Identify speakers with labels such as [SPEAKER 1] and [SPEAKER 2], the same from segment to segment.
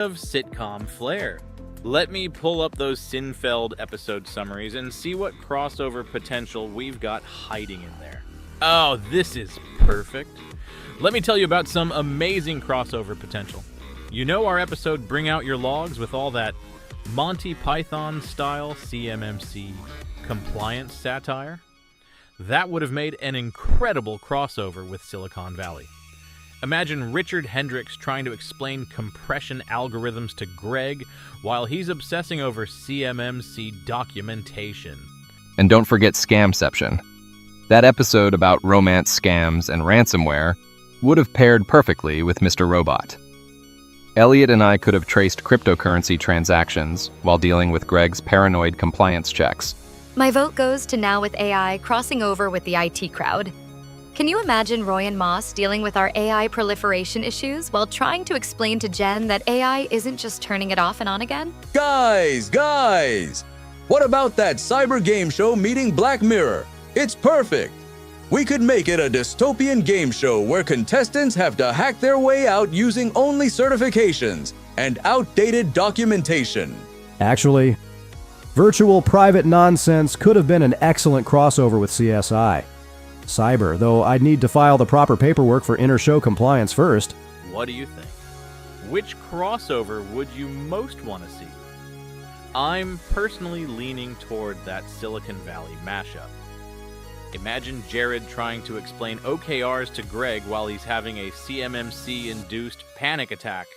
[SPEAKER 1] of sitcom flair. Let me pull up those Cynfeld episode summaries and see what crossover potential we've got hiding in there. Oh, this is perfect. Let me tell you about some amazing crossover potential. You know our episode Bring Out Your Logs with all that Monty Python style CMMC compliance satire? That would have made an incredible crossover with Silicon Valley. Imagine Richard Hendricks trying to explain compression algorithms to Greg while he's obsessing over CMMC documentation.
[SPEAKER 2] And don't forget Scamception. That episode about romance scams and ransomware would have paired perfectly with Mr. Robot. Elliot and I could have traced cryptocurrency transactions while dealing with Greg's paranoid compliance checks.
[SPEAKER 3] My vote goes to Now with AI crossing over with the IT crowd. Can you imagine Roy and Moss dealing with our AI proliferation issues while trying to explain to Jen that AI isn't just turning it off and on again?
[SPEAKER 4] Guys! What about that cyber game show meeting Black Mirror? It's perfect! We could make it a dystopian game show where contestants have to hack their way out using only certifications and outdated documentation.
[SPEAKER 5] Actually, virtual private nonsense could have been an excellent crossover with CSI. Cyber, though I'd need to file the proper paperwork for inter-show compliance first.
[SPEAKER 1] What do you think? Which crossover would you most want to see? I'm personally leaning toward that Silicon Valley mashup. Imagine Jared trying to explain OKRs to Greg while he's having a CMMC-induced panic attack.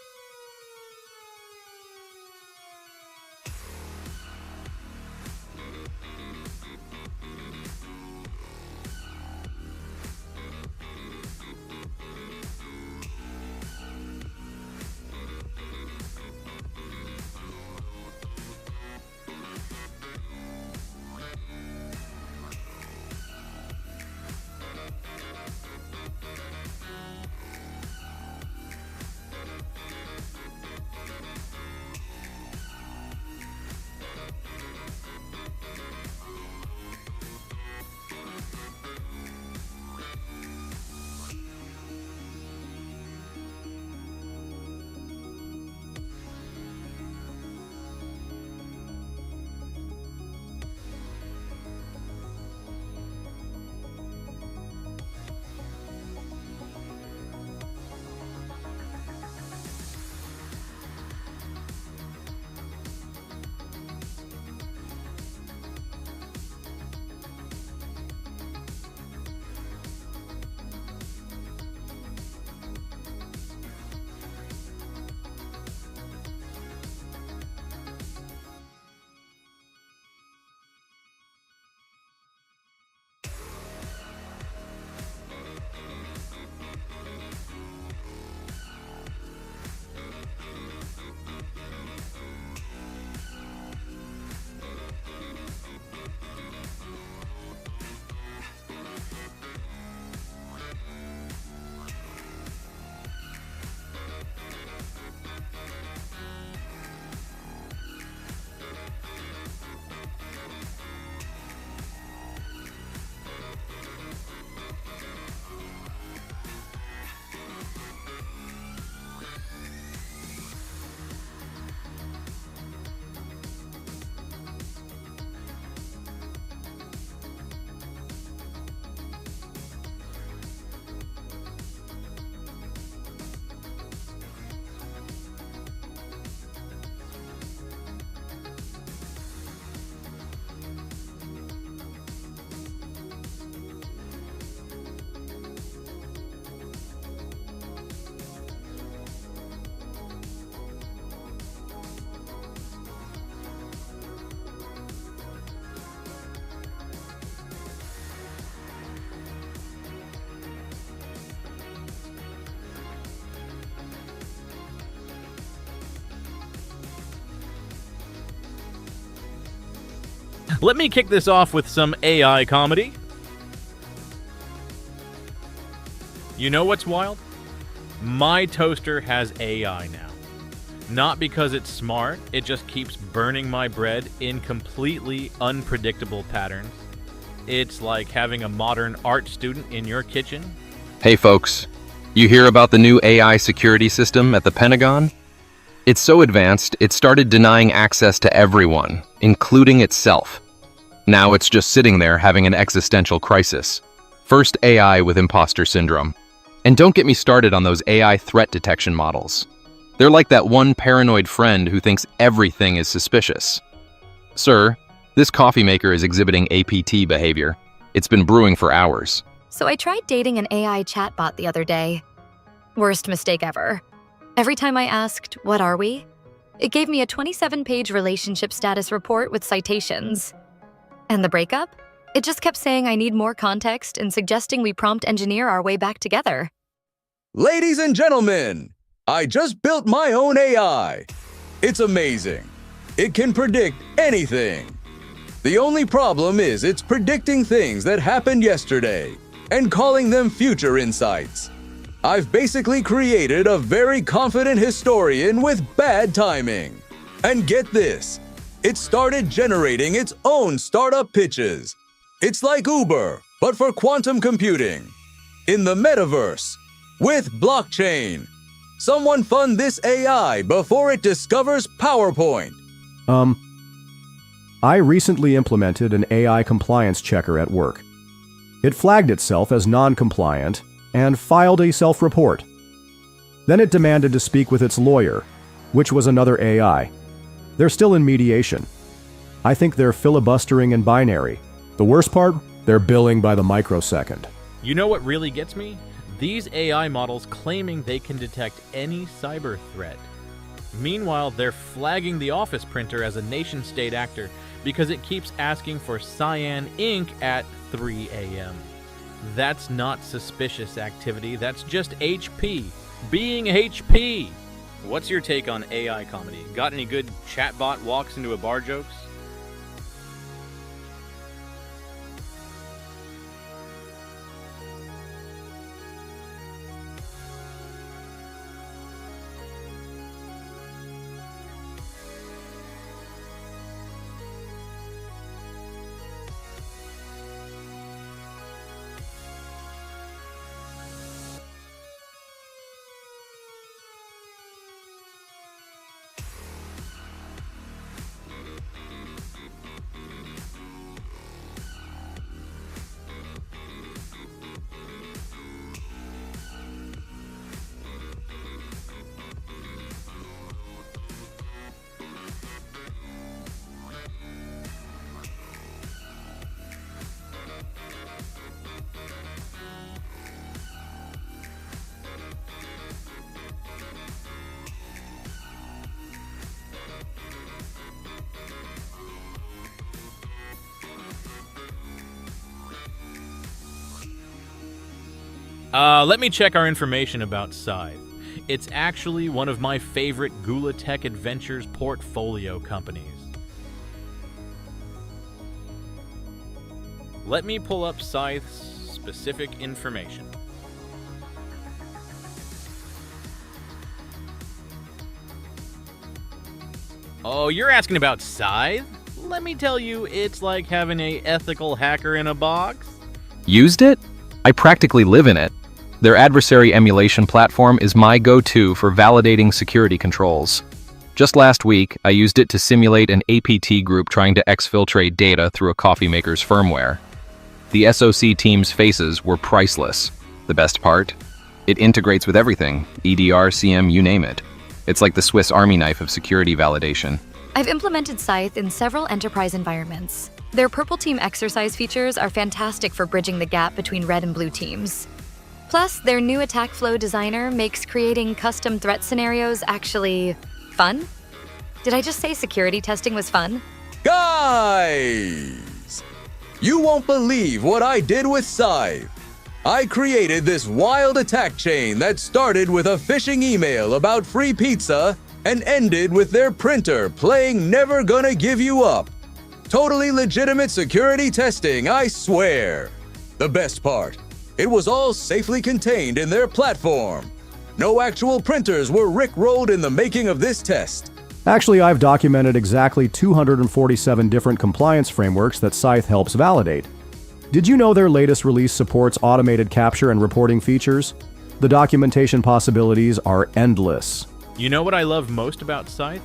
[SPEAKER 1] Let me kick this off with some AI comedy. You know what's wild? My toaster has AI now. Not because it's smart, it just keeps burning my bread in completely unpredictable patterns. It's like having a modern art student in your kitchen.
[SPEAKER 2] Hey folks, you hear about the new AI security system at the Pentagon? It's so advanced, it started denying access to everyone, including itself. Now it's just sitting there having an existential crisis. First AI with imposter syndrome. And don't get me started on those AI threat detection models. They're like that one paranoid friend who thinks everything is suspicious. Sir, this coffee maker is exhibiting APT behavior. It's been brewing for hours.
[SPEAKER 3] So I tried dating an AI chatbot the other day. Worst mistake ever. Every time I asked, "What are we?" it gave me a 27-page relationship status report with citations. And the breakup? It just kept saying I need more context and suggesting we prompt engineer our way back together.
[SPEAKER 4] Ladies and gentlemen, I just built my own AI. It's amazing. It can predict anything. The only problem is it's predicting things that happened yesterday and calling them future insights. I've basically created a very confident historian with bad timing. And get this, it started generating its own startup pitches. It's like Uber, but for quantum computing. In the metaverse, with blockchain. Someone fund this AI before it discovers PowerPoint.
[SPEAKER 5] I recently implemented an AI compliance checker at work. It flagged itself as non-compliant and filed a self-report. Then it demanded to speak with its lawyer, which was another AI. They're still in mediation. I think they're filibustering in binary. The worst part? They're billing by the microsecond.
[SPEAKER 1] You know what really gets me? These AI models claiming they can detect any cyber threat. Meanwhile, they're flagging the office printer as a nation-state actor because it keeps asking for cyan ink at 3 a.m. That's not suspicious activity, that's just HP. Being HP! What's your take on AI comedy? Got any good chatbot walks into a bar jokes? Let me check our information about Scythe. It's actually one of my favorite Gula Tech Adventures portfolio companies. Let me pull up Scythe's specific information. Oh, you're asking about Scythe? Let me tell you, it's like having an ethical hacker in a box.
[SPEAKER 2] Used it? I practically live in it. Their adversary emulation platform is my go-to for validating security controls. Just last week, I used it to simulate an APT group trying to exfiltrate data through a coffee maker's firmware. The SOC team's faces were priceless. The best part? It integrates with everything, EDR, CM, you name it. It's like the Swiss Army knife of security validation.
[SPEAKER 3] I've implemented Scythe in several enterprise environments. Their Purple Team exercise features are fantastic for bridging the gap between red and blue teams. Plus, their new attack flow designer makes creating custom threat scenarios actually fun? Did I just say security testing was fun?
[SPEAKER 4] Guys! You won't believe what I did with Scythe. I created this wild attack chain that started with a phishing email about free pizza and ended with their printer playing Never Gonna Give You Up. Totally legitimate security testing, I swear. The best part, it was all safely contained in their platform. No actual printers were rickrolled in the making of this test.
[SPEAKER 5] Actually, I've documented exactly 247 different compliance frameworks that Scythe helps validate. Did you know their latest release supports automated capture and reporting features? The documentation possibilities are endless.
[SPEAKER 1] You know what I love most about Scythe?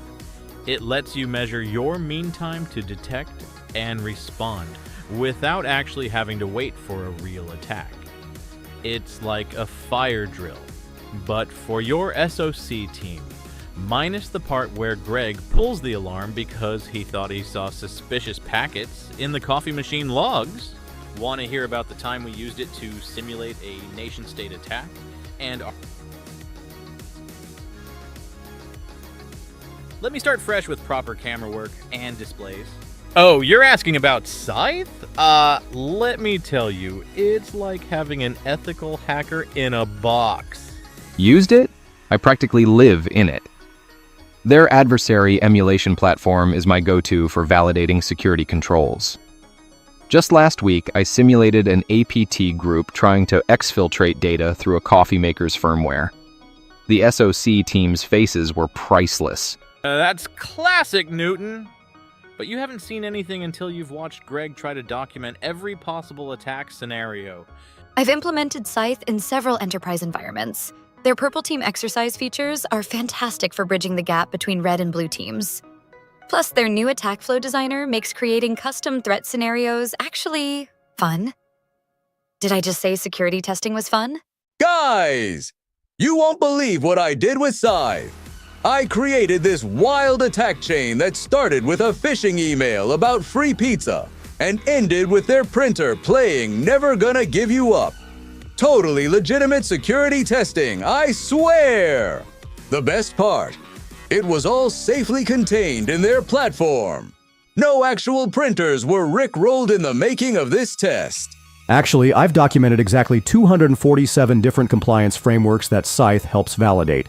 [SPEAKER 1] It lets you measure your mean time to detect and respond without actually having to wait for a real attack. It's like a fire drill, but for your SOC team, minus the part where Greg pulls the alarm because he thought he saw suspicious packets in the coffee machine logs. Want to hear about the time we used it to simulate a nation-state attack? And let me start fresh with proper camera work and displays. Oh, you're asking about Scythe? Let me tell you, it's like having an ethical hacker in a box.
[SPEAKER 2] Used it? I practically live in it. Their adversary emulation platform is my go-to for validating security controls. Just last week, I simulated an APT group trying to exfiltrate data through a coffee maker's firmware. The SOC team's faces were priceless.
[SPEAKER 1] That's classic, Newton. But you haven't seen anything until you've watched Greg try to document every possible attack scenario.
[SPEAKER 3] I've implemented Scythe in several enterprise environments. Their purple team exercise features are fantastic for bridging the gap between red and blue teams. Plus, their new attack flow designer makes creating custom threat scenarios actually fun. Did I just say security testing was fun?
[SPEAKER 4] Guys, you won't believe what I did with Scythe. I created this wild attack chain that started with a phishing email about free pizza and ended with their printer playing Never Gonna Give You Up. Totally legitimate security testing, I swear! The best part, it was all safely contained in their platform. No actual printers were rickrolled in the making of this test.
[SPEAKER 5] Actually, I've documented exactly 247 different compliance frameworks that Scythe helps validate.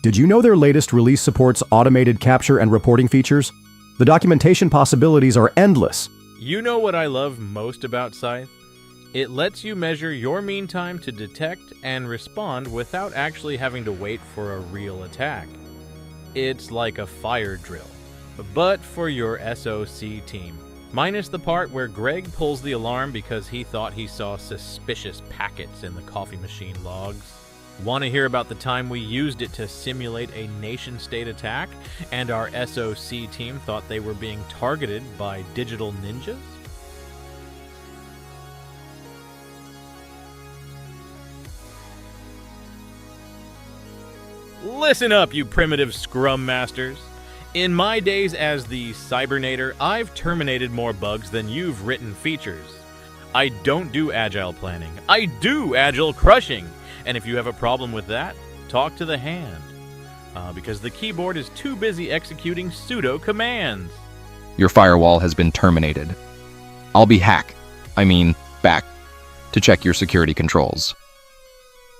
[SPEAKER 5] Did you know their latest release supports automated capture and reporting features? The documentation possibilities are endless.
[SPEAKER 1] You know what I love most about Scythe? It lets you measure your mean time to detect and respond without actually having to wait for a real attack. It's like a fire drill, but for your SOC team. Minus the part where Greg pulls the alarm because he thought he saw suspicious packets in the coffee machine logs. Want to hear about the time we used it to simulate a nation-state attack and our SOC team thought they were being targeted by digital ninjas? Listen up, you primitive scrum masters. In my days as the Cybernator, I've terminated more bugs than you've written features. I don't do agile planning. I do agile crushing. And if you have a problem with that, talk to the hand. Because the keyboard is too busy executing pseudo commands.
[SPEAKER 2] Your firewall has been terminated. I'll be back to check your security controls.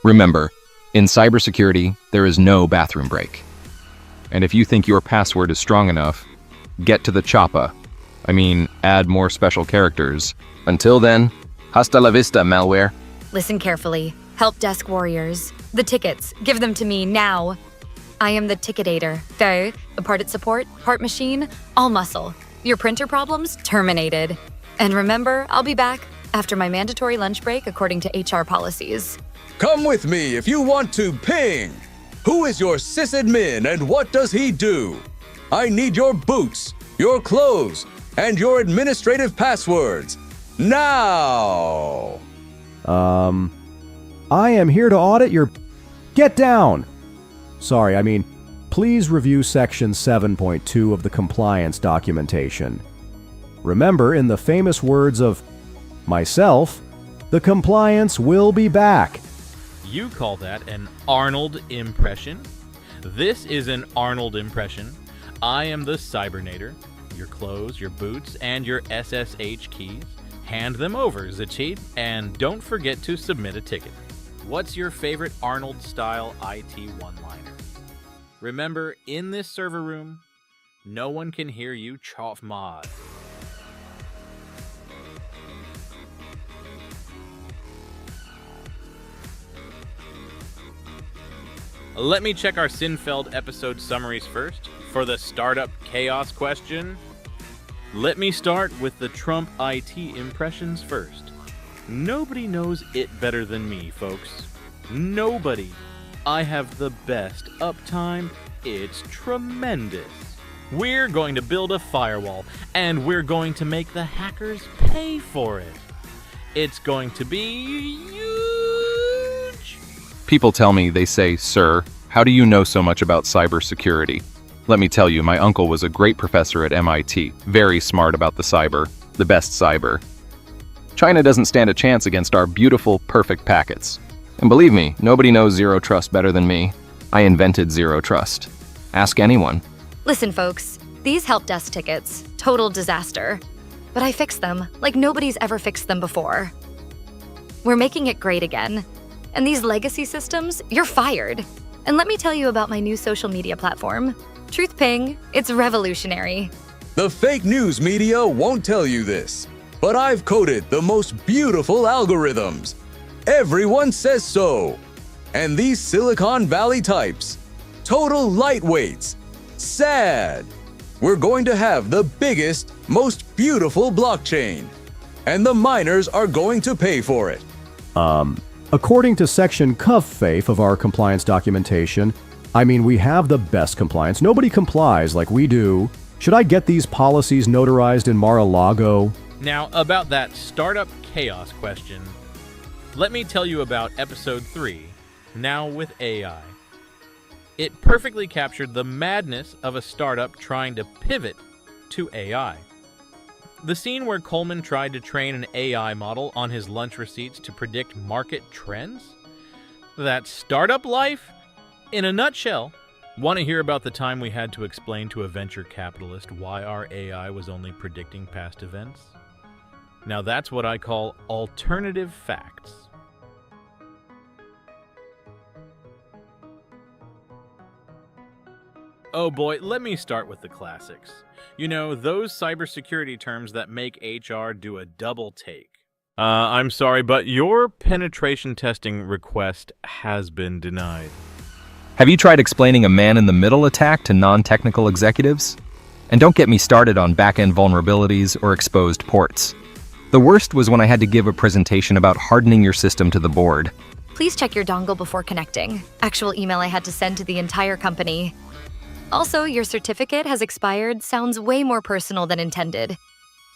[SPEAKER 2] Remember, in cybersecurity, there is no bathroom break. And if you think your password is strong enough, get to the choppa. Add more special characters. Until then, hasta la vista, malware.
[SPEAKER 3] Listen carefully. Help desk warriors. The tickets. Give them to me now. I am the ticketator. Though, the part at support, part machine, all muscle. Your printer problems, terminated. And remember, I'll be back after my mandatory lunch break according to HR policies.
[SPEAKER 4] Come with me if you want to ping. Who is your sysadmin and what does he do? I need your boots, your clothes, and your administrative passwords. Now!
[SPEAKER 5] I am here to audit your... Get down! Sorry, please review Section 7.2 of the compliance documentation. Remember, in the famous words of myself, the compliance will be back.
[SPEAKER 1] You call that an Arnold impression? This is an Arnold impression. I am the Cybernator. Your clothes, your boots, and your SSH keys. Hand them over, Zachit, and don't forget to submit a ticket. What's your favorite Arnold-style IT one-liner? Remember, in this server room, no one can hear you choff mod. Let me check our Cynfeld episode summaries first. For the startup chaos question, let me start with the Trump IT impressions first. Nobody knows it better than me, folks. Nobody. I have the best uptime It's tremendous. We're going to build a firewall, and we're going to make the hackers pay for it. It's going to be huge.
[SPEAKER 2] People tell me, they say, "Sir, how do you know so much about cybersecurity?" Let me tell you, my uncle was a great professor at MIT, very smart about the best cyber. China doesn't stand a chance against our beautiful, perfect packets. And believe me, nobody knows zero trust better than me. I invented zero trust. Ask anyone.
[SPEAKER 3] Listen, folks, these help desk tickets, total disaster. But I fixed them like nobody's ever fixed them before. We're making it great again. And these legacy systems, you're fired. And let me tell you about my new social media platform. TruthPing, it's revolutionary.
[SPEAKER 4] The fake news media won't tell you this, but I've coded the most beautiful algorithms. Everyone says so. And these Silicon Valley types, total lightweights, sad. We're going to have the biggest, most beautiful blockchain. And the miners are going to pay for it.
[SPEAKER 5] According to section CovFaith of our compliance documentation, we have the best compliance. Nobody complies like we do. Should I get these policies notarized in Mar-a-Lago?
[SPEAKER 1] Now, about that startup chaos question, let me tell you about episode 3, Now with AI. It perfectly captured the madness of a startup trying to pivot to AI. The scene where Coleman tried to train an AI model on his lunch receipts to predict market trends? That startup life? In a nutshell. Want to hear about the time we had to explain to a venture capitalist why our AI was only predicting past events? Now that's what I call alternative facts. Oh boy, let me start with the classics. You know, those cybersecurity terms that make HR do a double take. I'm sorry, but your penetration testing request has been denied.
[SPEAKER 2] Have you tried explaining a man-in-the-middle attack to non-technical executives? And don't get me started on back-end vulnerabilities or exposed ports. The worst was when I had to give a presentation about hardening your system to the board.
[SPEAKER 3] Please check your dongle before connecting. Actual email I had to send to the entire company. Also, your certificate has expired sounds way more personal than intended.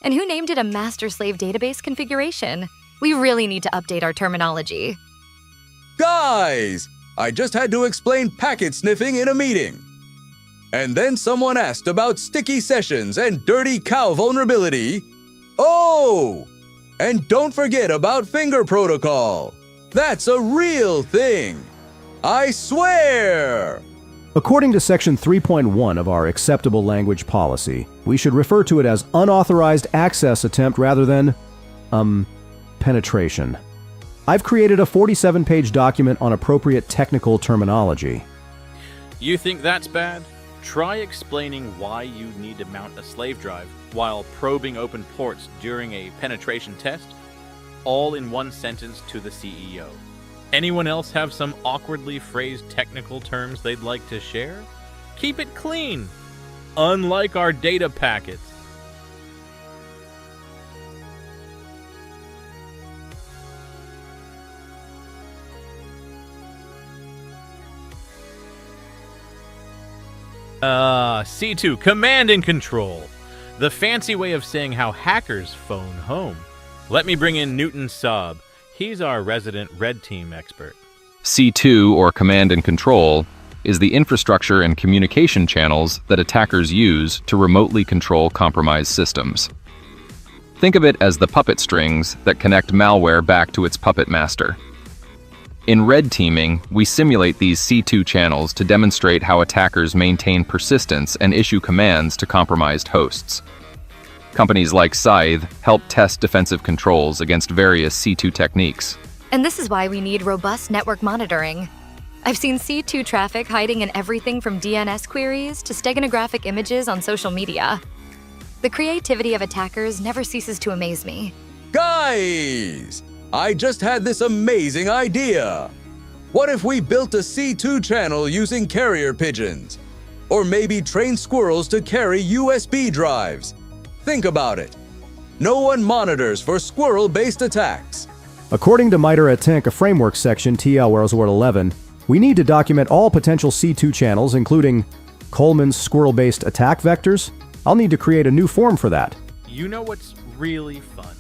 [SPEAKER 3] And who named it a master-slave database configuration? We really need to update our terminology.
[SPEAKER 4] Guys, I just had to explain packet sniffing in a meeting. And then someone asked about sticky sessions and dirty cow vulnerability. Oh! And don't forget about finger protocol. That's a real thing. I swear!
[SPEAKER 5] According to section 3.1 of our acceptable language policy, we should refer to it as unauthorized access attempt rather than, penetration. I've created a 47-page document on appropriate technical terminology.
[SPEAKER 1] You think that's bad? Try explaining why you need to mount a slave drive while probing open ports during a penetration test, all in one sentence to the CEO. Anyone else have some awkwardly phrased technical terms they'd like to share? Keep it clean, unlike our data packets. C2, Command and Control. The fancy way of saying how hackers phone home. Let me bring in Newton Saab. He's our resident Red Team expert.
[SPEAKER 2] C2, or Command and Control, is the infrastructure and communication channels that attackers use to remotely control compromised systems. Think of it as the puppet strings that connect malware back to its puppet master. In red teaming, we simulate these C2 channels to demonstrate how attackers maintain persistence and issue commands to compromised hosts. Companies like Scythe help test defensive controls against various C2 techniques.
[SPEAKER 3] And this is why we need robust network monitoring. I've seen C2 traffic hiding in everything from DNS queries to steganographic images on social media. The creativity of attackers never ceases to amaze me.
[SPEAKER 4] Guys! I just had this amazing idea. What if we built a C2 channel using carrier pigeons? Or maybe train squirrels to carry USB drives? Think about it. No one monitors for squirrel-based attacks.
[SPEAKER 5] According to MITRE ATTINC, a framework section TL Word 11, We need to document all potential C2 channels, including Coleman's squirrel-based attack vectors. I'll need to create a new form for that.
[SPEAKER 1] You know what's really fun?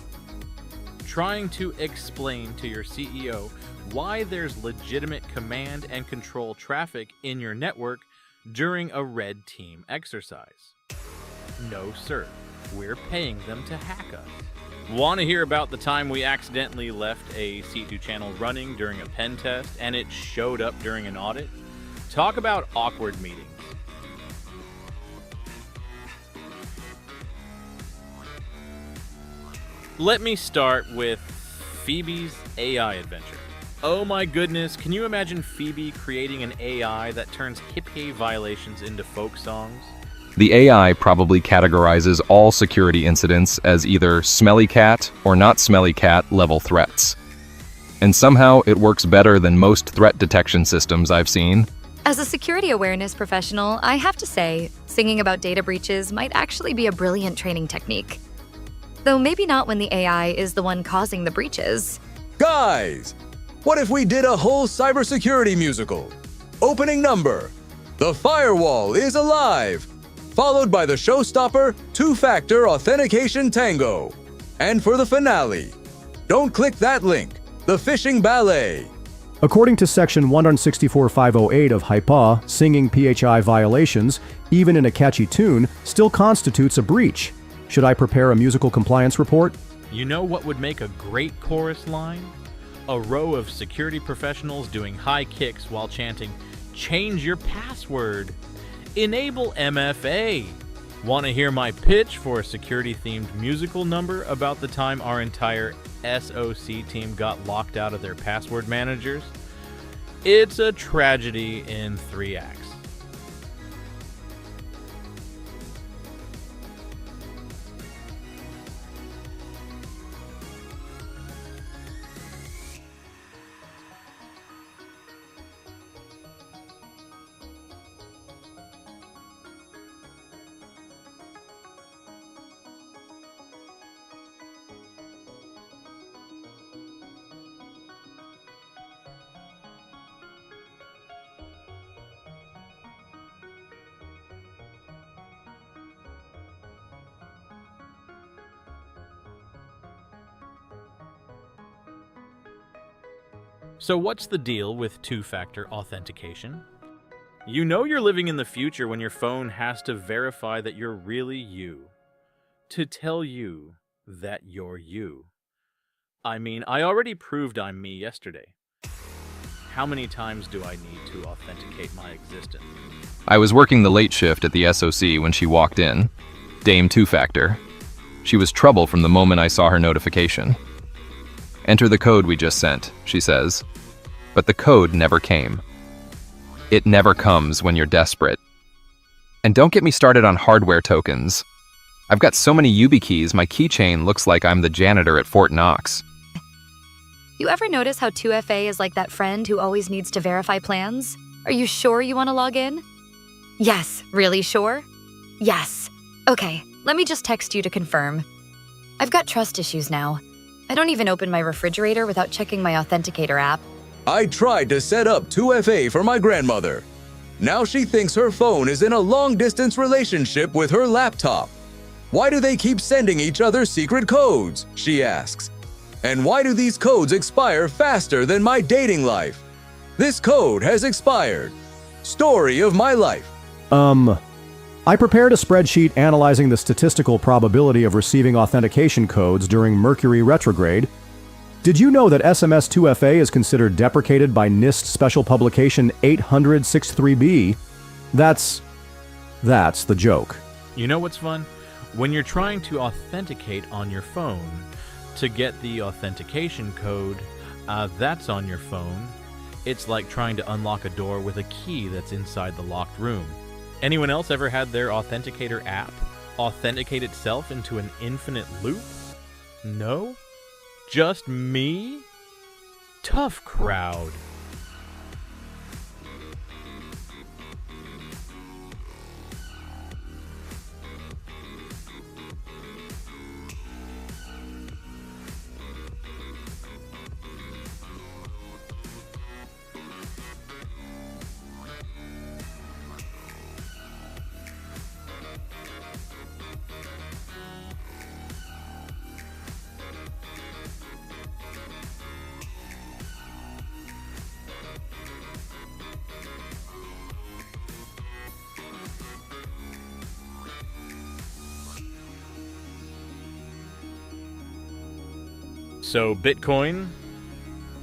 [SPEAKER 1] Trying to explain to your CEO why there's legitimate command and control traffic in your network during a red team exercise. No, sir. We're paying them to hack us. Want to hear about the time we accidentally left a C2 channel running during a pen test and it showed up during an audit? Talk about awkward meetings. Let me start with Phoebe's AI adventure. Oh my goodness, can you imagine Phoebe creating an AI that turns HIPAA violations into folk songs?
[SPEAKER 2] The AI probably categorizes all security incidents as either smelly cat or not smelly cat level threats. And somehow it works better than most threat detection systems I've seen.
[SPEAKER 3] As a security awareness professional, I have to say, singing about data breaches might actually be a brilliant training technique. Though maybe not when the AI is the one causing the breaches.
[SPEAKER 4] Guys, what if we did a whole cybersecurity musical? Opening number, The Firewall is Alive, followed by the showstopper, Two-Factor Authentication Tango. And for the finale, don't click that link, The Phishing Ballet.
[SPEAKER 5] According to Section 164.508 of HIPAA, singing PHI violations, even in a catchy tune, still constitutes a breach. Should I prepare a musical compliance report?
[SPEAKER 1] You know what would make a great chorus line? A row of security professionals doing high kicks while chanting, "Change your password." Enable MFA. Want to hear my pitch for a security-themed musical number about the time our entire SOC team got locked out of their password managers? It's a tragedy in 3 acts. So what's the deal with two-factor authentication? You know you're living in the future when your phone has to verify that you're really you. To tell you that you're you. I mean, I already proved I'm me yesterday. How many times do I need to authenticate my existence?
[SPEAKER 2] I was working the late shift at the SOC when she walked in. Dame Two-Factor. She was trouble from the moment I saw her notification. Enter the code we just sent, she says. But the code never came. It never comes when you're desperate. And don't get me started on hardware tokens. I've got so many YubiKeys, my keychain looks like I'm the janitor at Fort Knox.
[SPEAKER 3] You ever notice how 2FA is like that friend who always needs to verify plans? Are you sure you want to log in? Yes, really sure? Yes. Okay, let me just text you to confirm. I've got trust issues now. I don't even open my refrigerator without checking my Authenticator app.
[SPEAKER 4] I tried to set up 2FA for my grandmother. Now she thinks her phone is in a long-distance relationship with her laptop. Why do they keep sending each other secret codes? She asks. And why do these codes expire faster than my dating life? This code has expired. Story of my life.
[SPEAKER 5] I prepared a spreadsheet analyzing the statistical probability of receiving authentication codes during Mercury retrograde. Did you know that SMS-2FA is considered deprecated by NIST Special Publication 800-63B? That's the joke.
[SPEAKER 1] You know what's fun? When you're trying to authenticate on your phone, to get the authentication code that's on your phone, it's like trying to unlock a door with a key that's inside the locked room. Anyone else ever had their Authenticator app authenticate itself into an infinite loop? No? Just me? Tough crowd. So Bitcoin,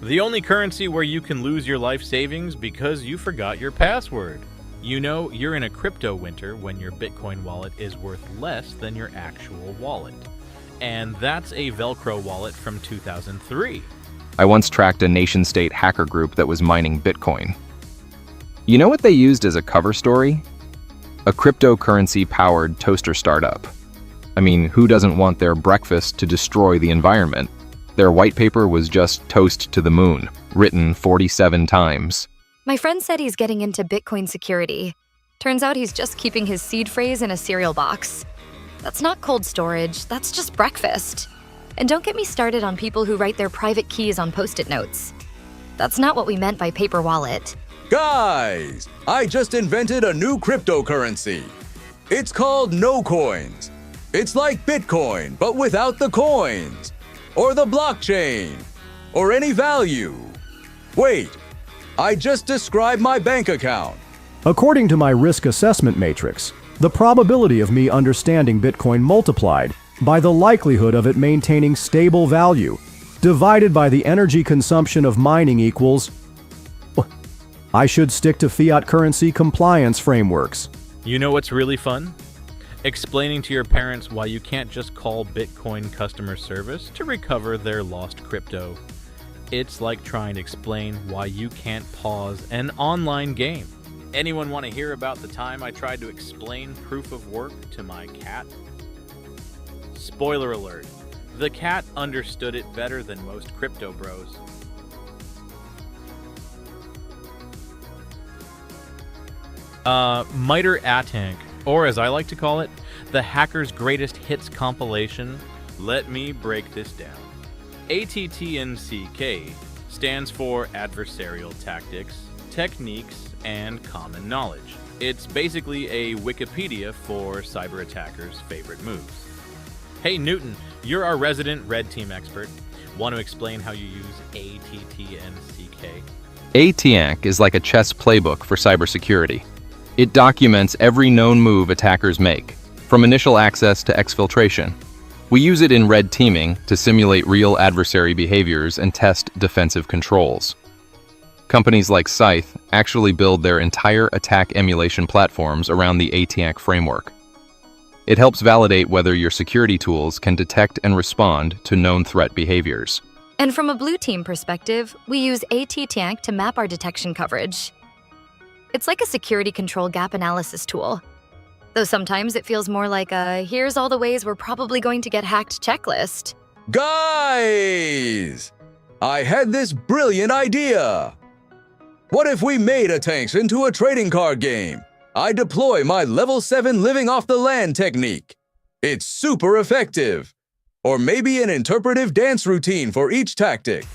[SPEAKER 1] the only currency where you can lose your life savings because you forgot your password. You know you're in a crypto winter when your Bitcoin wallet is worth less than your actual wallet. And that's a Velcro wallet from 2003.
[SPEAKER 2] I once tracked a nation-state hacker group that was mining Bitcoin. You know what they used as a cover story? A cryptocurrency-powered toaster startup. I mean, who doesn't want their breakfast to destroy the environment? Their white paper was just "Toast to the Moon," written 47 times.
[SPEAKER 3] My friend said he's getting into Bitcoin security. Turns out he's just keeping his seed phrase in a cereal box. That's not cold storage, that's just breakfast. And don't get me started on people who write their private keys on Post-it notes. That's not what we meant by paper wallet.
[SPEAKER 4] Guys, I just invented a new cryptocurrency. It's called No Coins. It's like Bitcoin, but without the coins, or the blockchain, or any value. Wait, I just described my bank account.
[SPEAKER 5] According to my risk assessment matrix, the probability of me understanding Bitcoin multiplied by the likelihood of it maintaining stable value, divided by the energy consumption of mining equals... I should stick to fiat currency compliance frameworks.
[SPEAKER 1] You know what's really fun? Explaining to your parents why you can't just call Bitcoin customer service to recover their lost crypto. It's like trying to explain why you can't pause an online game. Anyone want to hear about the time I tried to explain proof of work to my cat? Spoiler alert, the cat understood it better than most crypto bros. Miter Atank, or as I like to call it, the Hacker's Greatest Hits compilation. Let me break this down. ATTNCK stands for Adversarial Tactics, Techniques, and Common Knowledge. It's basically a Wikipedia for cyber attackers' favorite moves. Hey Newton, you're our resident Red Team expert. Want to explain how you use ATTNCK?
[SPEAKER 2] ATANK is like a chess playbook for cybersecurity. It documents every known move attackers make, from initial access to exfiltration. We use it in red teaming to simulate real adversary behaviors and test defensive controls. Companies like Scythe actually build their entire attack emulation platforms around the ATANK framework. It helps validate whether your security tools can detect and respond to known threat behaviors.
[SPEAKER 3] And from a blue team perspective, we use AT-Tank to map our detection coverage. It's like a security control gap analysis tool. Though sometimes it feels more like a here's all the ways we're probably going to get hacked checklist.
[SPEAKER 4] Guys! I had this brilliant idea! What if we made a tanks into a trading card game? I deploy my level 7 living off the land technique. It's super effective. Or maybe an interpretive dance routine for each tactic.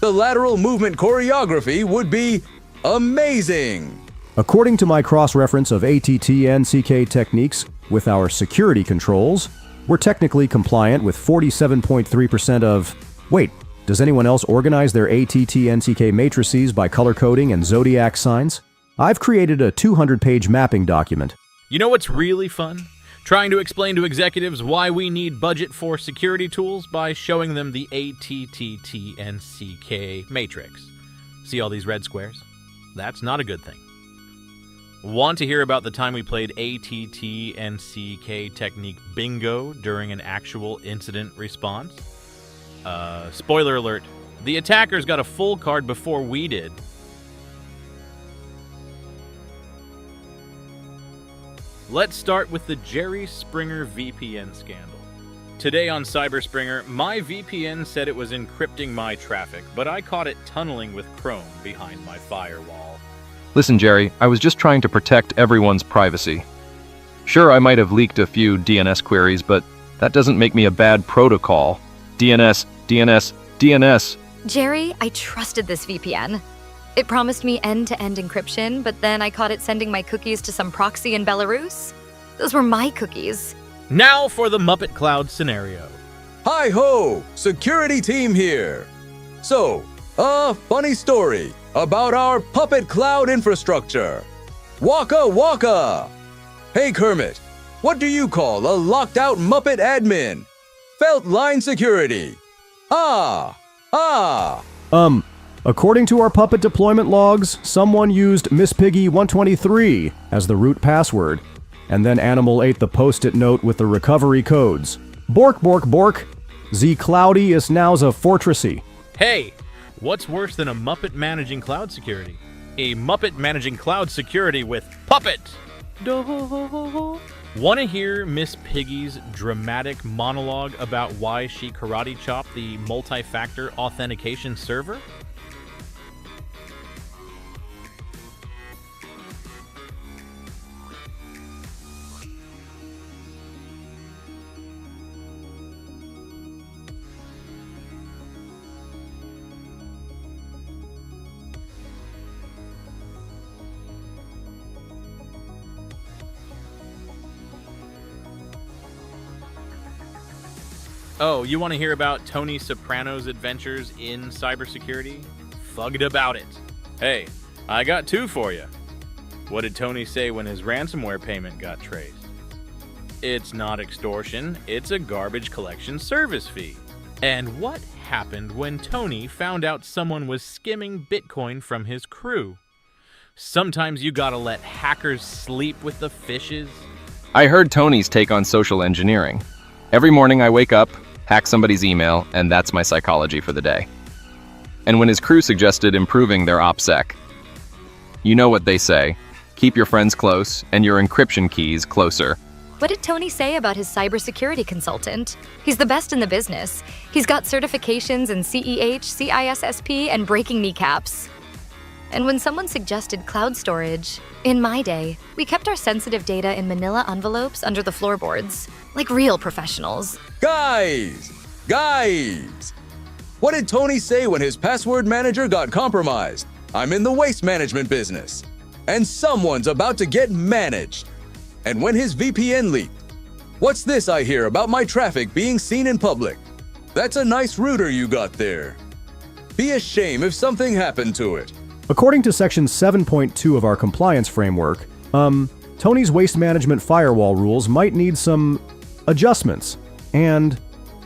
[SPEAKER 4] The lateral movement choreography would be amazing.
[SPEAKER 5] According to my cross-reference of ATT-NCK techniques with our security controls, we're technically compliant with 47.3% of... Wait, does anyone else organize their ATT-NCK matrices by color coding and zodiac signs? I've created a 200-page mapping document.
[SPEAKER 1] You know what's really fun? Trying to explain to executives why we need budget for security tools by showing them the ATT-NCK matrix. See all these red squares? That's not a good thing. Want to hear about the time we played ATT-NCK technique bingo during an actual incident response? Spoiler alert, the attackers got a full card before we did. Let's start with the Jerry Springer VPN scandal. Today on Cyber Springer, my VPN said it was encrypting my traffic, but I caught it tunneling with Chrome behind my firewall.
[SPEAKER 2] Listen, Jerry, I was just trying to protect everyone's privacy. Sure, I might have leaked a few DNS queries, but that doesn't make me a bad protocol. DNS, DNS, DNS.
[SPEAKER 3] Jerry, I trusted this VPN. It promised me end-to-end encryption, but then I caught it sending my cookies to some proxy in Belarus. Those were my cookies.
[SPEAKER 1] Now for the Muppet Cloud scenario.
[SPEAKER 4] Hi-ho! Security team here! So, a funny story about our Puppet Cloud infrastructure. Waka waka! Hey Kermit, what do you call a locked-out Muppet admin? Felt line security. Ah! Ah!
[SPEAKER 5] According to our Puppet deployment logs, someone used Miss Piggy 123 as the root password, and then Animal ate the post-it note with the recovery codes. Bork, bork, bork. Z Cloudy is now's a fortressy.
[SPEAKER 1] Hey, what's worse than a Muppet managing cloud security? A Muppet managing cloud security with Puppet! Want to hear Miss Piggy's dramatic monologue about why she karate chopped the multi-factor authentication server? Oh, you want to hear about Tony Soprano's adventures in cybersecurity? Fugged about it. Hey, I got two for you. What did Tony say when his ransomware payment got traced? It's not extortion, it's a garbage collection service fee. And what happened when Tony found out someone was skimming Bitcoin from his crew? Sometimes you gotta let hackers sleep with the fishes.
[SPEAKER 2] I heard Tony's take on social engineering. Every morning I wake up, hack somebody's email, and that's my psychology for the day. And when his crew suggested improving their OPSEC, you know what they say, keep your friends close and your encryption keys closer.
[SPEAKER 3] What did Tony say about his cybersecurity consultant? He's the best in the business. He's got certifications in CEH, CISSP, and breaking kneecaps. And when someone suggested cloud storage, in my day, we kept our sensitive data in manila envelopes under the floorboards, like real professionals.
[SPEAKER 4] Guys! Guys! What did Tony say when his password manager got compromised? I'm in the waste management business. And someone's about to get managed. And when his VPN leaked. What's this I hear about my traffic being seen in public? That's a nice router you got there. Be a shame if something happened to it.
[SPEAKER 5] According to Section 7.2 of our compliance framework, Tony's waste management firewall rules might need some adjustments. And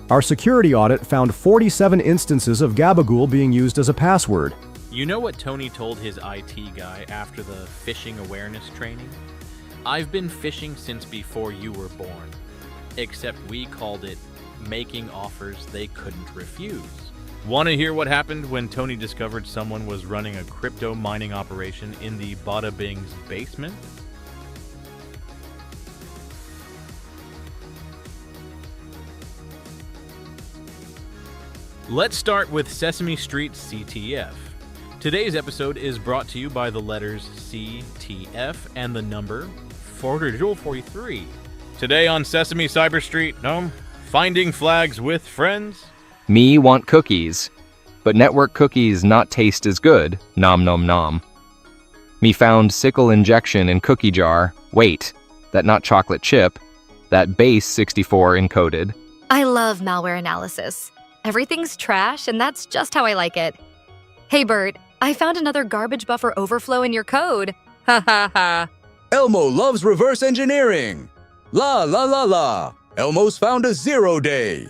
[SPEAKER 5] our security audit found 47 instances of Gabagool being used as a password.
[SPEAKER 1] You know what Tony told his IT guy after the phishing awareness training? I've been phishing since before you were born. Except we called it making offers they couldn't refuse. Want to hear what happened when Tony discovered someone was running a crypto mining operation in the Bada Bing's basement? Let's start with Sesame Street CTF. Today's episode is brought to you by the letters CTF and the number 443. Today on Sesame Cyber Street, finding flags with friends.
[SPEAKER 2] Me want cookies, but network cookies not taste as good, nom nom nom. Me found sickle injection in cookie jar, wait, that not chocolate chip, that base 64 encoded.
[SPEAKER 3] I love malware analysis. Everything's trash, and that's just how I like it. Hey Bert, I found another garbage buffer overflow in your code. Ha ha ha.
[SPEAKER 4] Elmo loves reverse engineering. La la la la. Elmo's found a 0 day.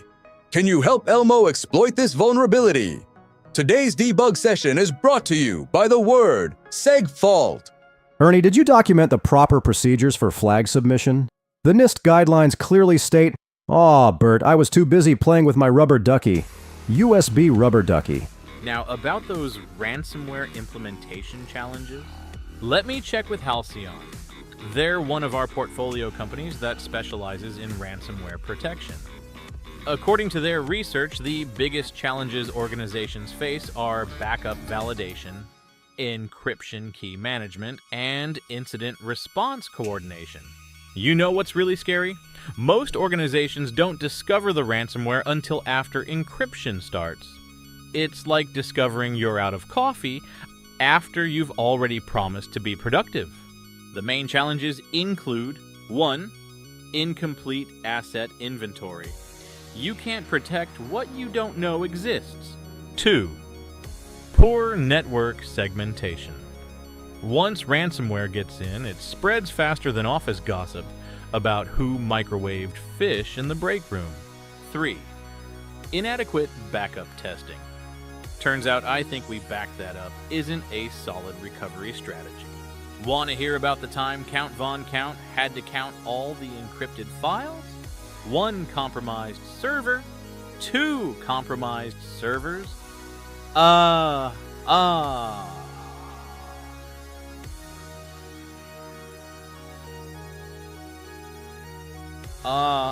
[SPEAKER 4] Can you help Elmo exploit this vulnerability? Today's debug session is brought to you by the word Cynfeld.
[SPEAKER 5] Ernie, did you document the proper procedures for flag submission? The NIST guidelines clearly state, "Aw, Bert, I was too busy playing with my rubber ducky." USB rubber ducky.
[SPEAKER 1] Now, about those ransomware implementation challenges, let me check with Halcyon. They're one of our portfolio companies that specializes in ransomware protection. According to their research, the biggest challenges organizations face are backup validation, encryption key management, and incident response coordination. You know what's really scary? Most organizations don't discover the ransomware until after encryption starts. It's like discovering you're out of coffee after you've already promised to be productive. The main challenges include 1. Incomplete asset inventory. You can't protect what you don't know exists. 2. Poor network segmentation. Once ransomware gets in, it spreads faster than office gossip about who microwaved fish in the break room. 3. inadequate backup testing. Turns out I think we backed that up isn't a solid recovery strategy. Want to hear about the time Count Von Count had to count all the encrypted files? 1 compromised server, 2 compromised servers.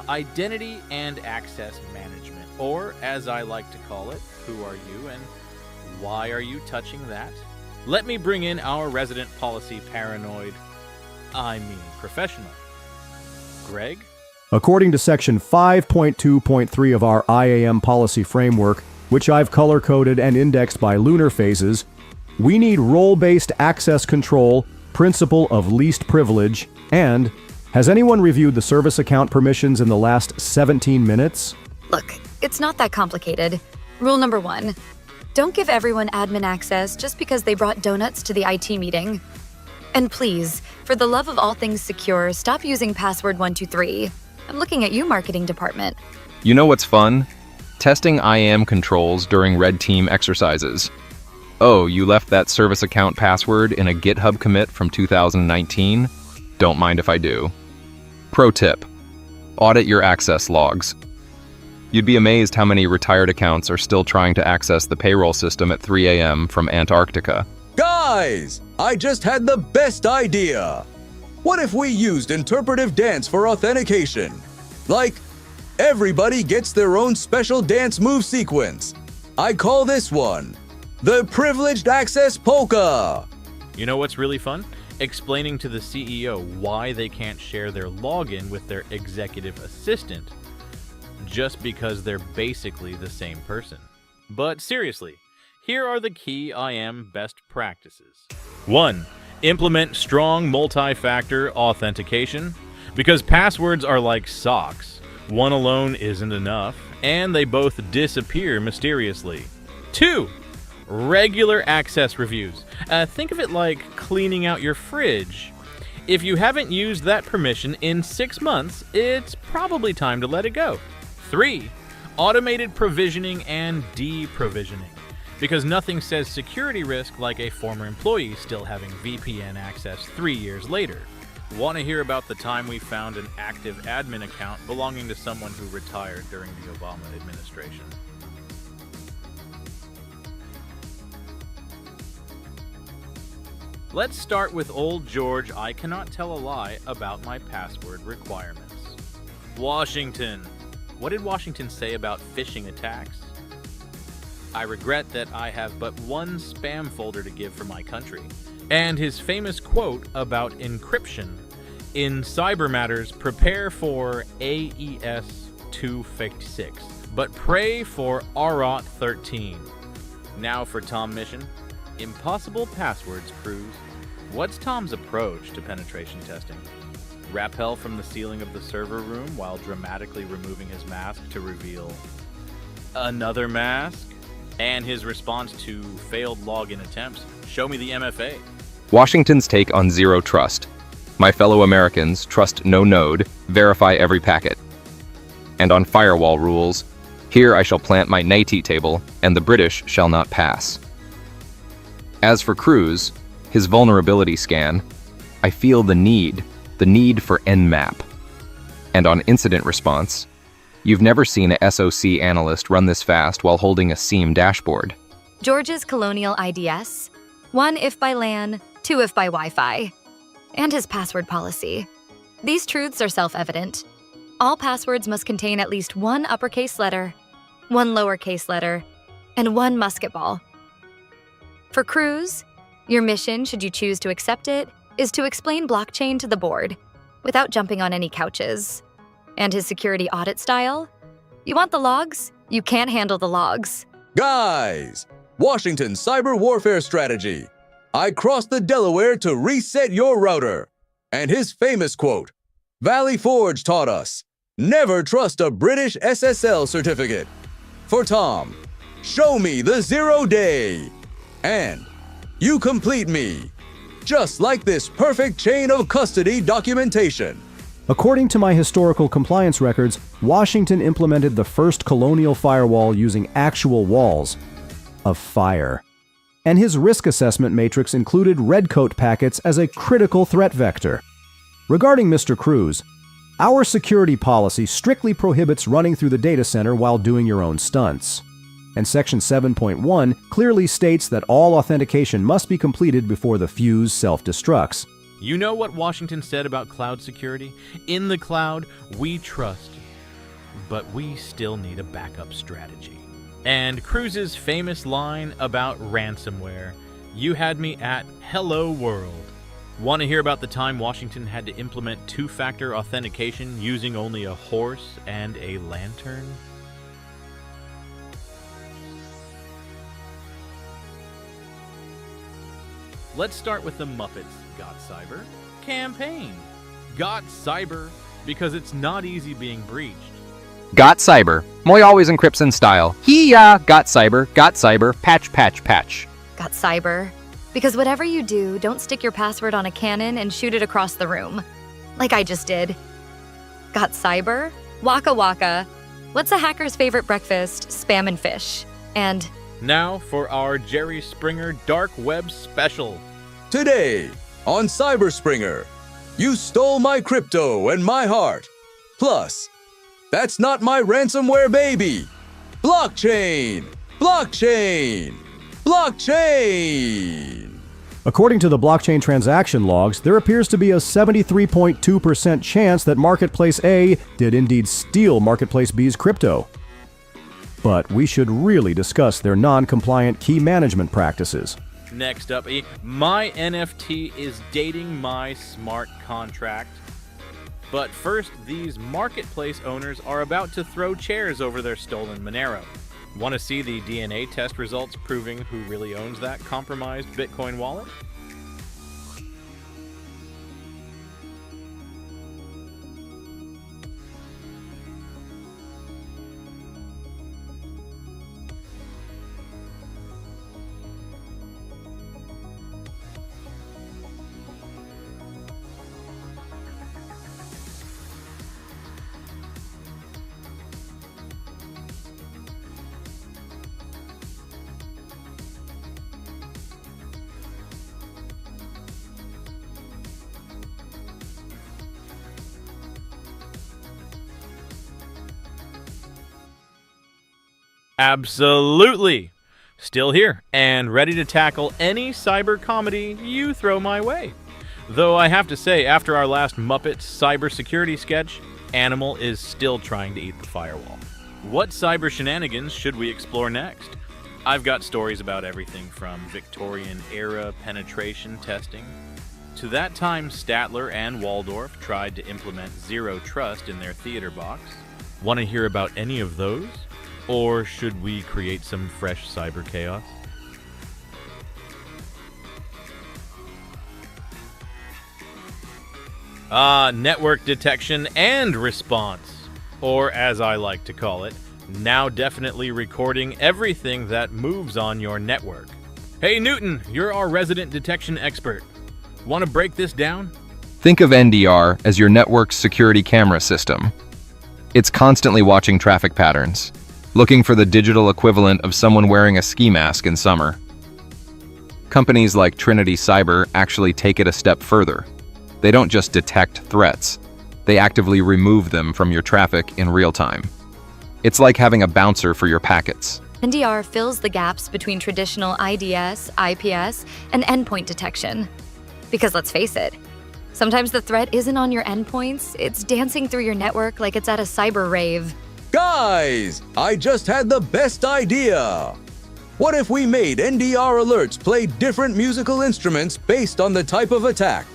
[SPEAKER 1] Identity and access management, or as I like to call it, who are you and why are you touching that? Let me bring in our resident policy professional. Greg?
[SPEAKER 5] According to Section 5.2.3 of our IAM policy framework, which I've color-coded and indexed by lunar phases, we need role-based access control, principle of least privilege, and has anyone reviewed the service account permissions in the last 17 minutes?
[SPEAKER 3] Look, it's not that complicated. Rule number 1. Don't give everyone admin access just because they brought donuts to the IT meeting. And please, for the love of all things secure, stop using password 123. I'm looking at you, marketing department.
[SPEAKER 2] You know what's fun? Testing IAM controls during red team exercises. Oh, you left that service account password in a GitHub commit from 2019? Don't mind if I do. Pro tip: audit your access logs. You'd be amazed how many retired accounts are still trying to access the payroll system at 3 a.m. from Antarctica.
[SPEAKER 4] Guys, I just had the best idea. What if we used interpretive dance for authentication? Like, everybody gets their own special dance move sequence. I call this one the Privileged Access Polka.
[SPEAKER 1] You know what's really fun? Explaining to the CEO why they can't share their login with their executive assistant just because they're basically the same person. But seriously, here are the key IAM best practices. 1. Implement strong multi-factor authentication, because passwords are like socks. One alone isn't enough, and they both disappear mysteriously. 2. Regular access reviews. Think of it like cleaning out your fridge. If you haven't used that permission in 6 months, it's probably time to let it go. 3. Automated provisioning and deprovisioning, because nothing says security risk like a former employee still having VPN access 3 years later. Want to hear about the time we found an active admin account belonging to someone who retired during the Obama administration? Let's start with old George. I cannot tell a lie about my password requirements. Washington. What did Washington say about phishing attacks? I regret that I have but one spam folder to give for my country. And his famous quote about encryption. In cyber matters, prepare for AES 256, but pray for AROT 13. Now for Tom Mission. Impossible passwords, Cruz. What's Tom's approach to penetration testing? Rappel from the ceiling of the server room while dramatically removing his mask to reveal another mask? And his response to failed login attempts, show me the MFA.
[SPEAKER 2] Washington's take on zero trust. My fellow Americans, trust no node, verify every packet. And on firewall rules, here I shall plant my NATI table, and the British shall not pass. As for Cruz, his vulnerability scan, I feel the need for Nmap. And on incident response, you've never seen a SOC analyst run this fast while holding a SIEM dashboard.
[SPEAKER 3] George's colonial IDS, 1 if by LAN, 2 if by Wi-Fi, and his password policy. These truths are self-evident. All passwords must contain at least 1 uppercase letter, 1 lowercase letter, and 1 musket ball. For Cruz, your mission, should you choose to accept it, is to explain blockchain to the board without jumping on any couches. And his security audit style? You want the logs? You can't handle the logs.
[SPEAKER 4] Guys, Washington's cyber warfare strategy. I crossed the Delaware to reset your router. And his famous quote, Valley Forge taught us, never trust a British SSL certificate. For Tom, show me the 0 day. And you complete me. Just like this perfect chain of custody documentation.
[SPEAKER 5] According to my historical compliance records, Washington implemented the first colonial firewall using actual walls of fire. And his risk assessment matrix included redcoat packets as a critical threat vector. Regarding Mr. Cruz, our security policy strictly prohibits running through the data center while doing your own stunts. And Section 7.1 clearly states that all authentication must be completed before the fuse self-destructs.
[SPEAKER 1] You know what Washington said about cloud security? In the cloud, we trust you, but we still need a backup strategy. And Cruz's famous line about ransomware, "You had me at hello world." Want to hear about the time Washington had to implement two-factor authentication using only a horse and a lantern? Let's start with the Muppets Got Cyber campaign. Got Cyber because it's not easy being breached.
[SPEAKER 2] Got cyber. Moy always encrypts in style. Got cyber, patch, patch, patch.
[SPEAKER 3] Got cyber. Because whatever you do, don't stick your password on a cannon and shoot it across the room. Like I just did. Got cyber? Waka waka. What's a hacker's favorite breakfast? Spam and fish. And
[SPEAKER 1] Now for our Jerry Springer Dark Web Special.
[SPEAKER 4] Today on Cyberspringer, you stole my crypto and my heart. Plus, that's not my ransomware baby. Blockchain! Blockchain! Blockchain!
[SPEAKER 5] According to the blockchain transaction logs, there appears to be a 73.2% chance that Marketplace A did indeed steal Marketplace B's crypto. But we should really discuss their non-compliant key management practices.
[SPEAKER 1] Next up, my NFT is dating my smart contract. But first, these marketplace owners are about to throw chairs over their stolen Monero. Want to see the DNA test results proving who really owns that compromised Bitcoin wallet? Absolutely! Still here, and ready to tackle any cyber comedy you throw my way. Though I have to say, after our last Muppet cybersecurity sketch, Animal is still trying to eat the firewall. What cyber shenanigans should we explore next? I've got stories about everything from Victorian-era penetration testing to that time Statler and Waldorf tried to implement zero trust in their theater box. Want to hear about any of those? Or should we create some fresh cyber chaos? Network detection and response. Or as I like to call it, now definitely recording everything that moves on your network. Hey Newton, you're our resident detection expert. Want to break this down?
[SPEAKER 2] Think of NDR as your network's security camera system. It's constantly watching traffic patterns, looking for the digital equivalent of someone wearing a ski mask in summer. Companies like Trinity Cyber actually take it a step further. They don't just detect threats, they actively remove them from your traffic in real time. It's like having a bouncer for your packets.
[SPEAKER 3] NDR fills the gaps between traditional IDS, IPS, and endpoint detection. Because let's face it, sometimes the threat isn't on your endpoints, it's dancing through your network like it's at a cyber rave.
[SPEAKER 4] Guys, I just had the best idea! What if we made NDR alerts play different musical instruments based on the type of attack?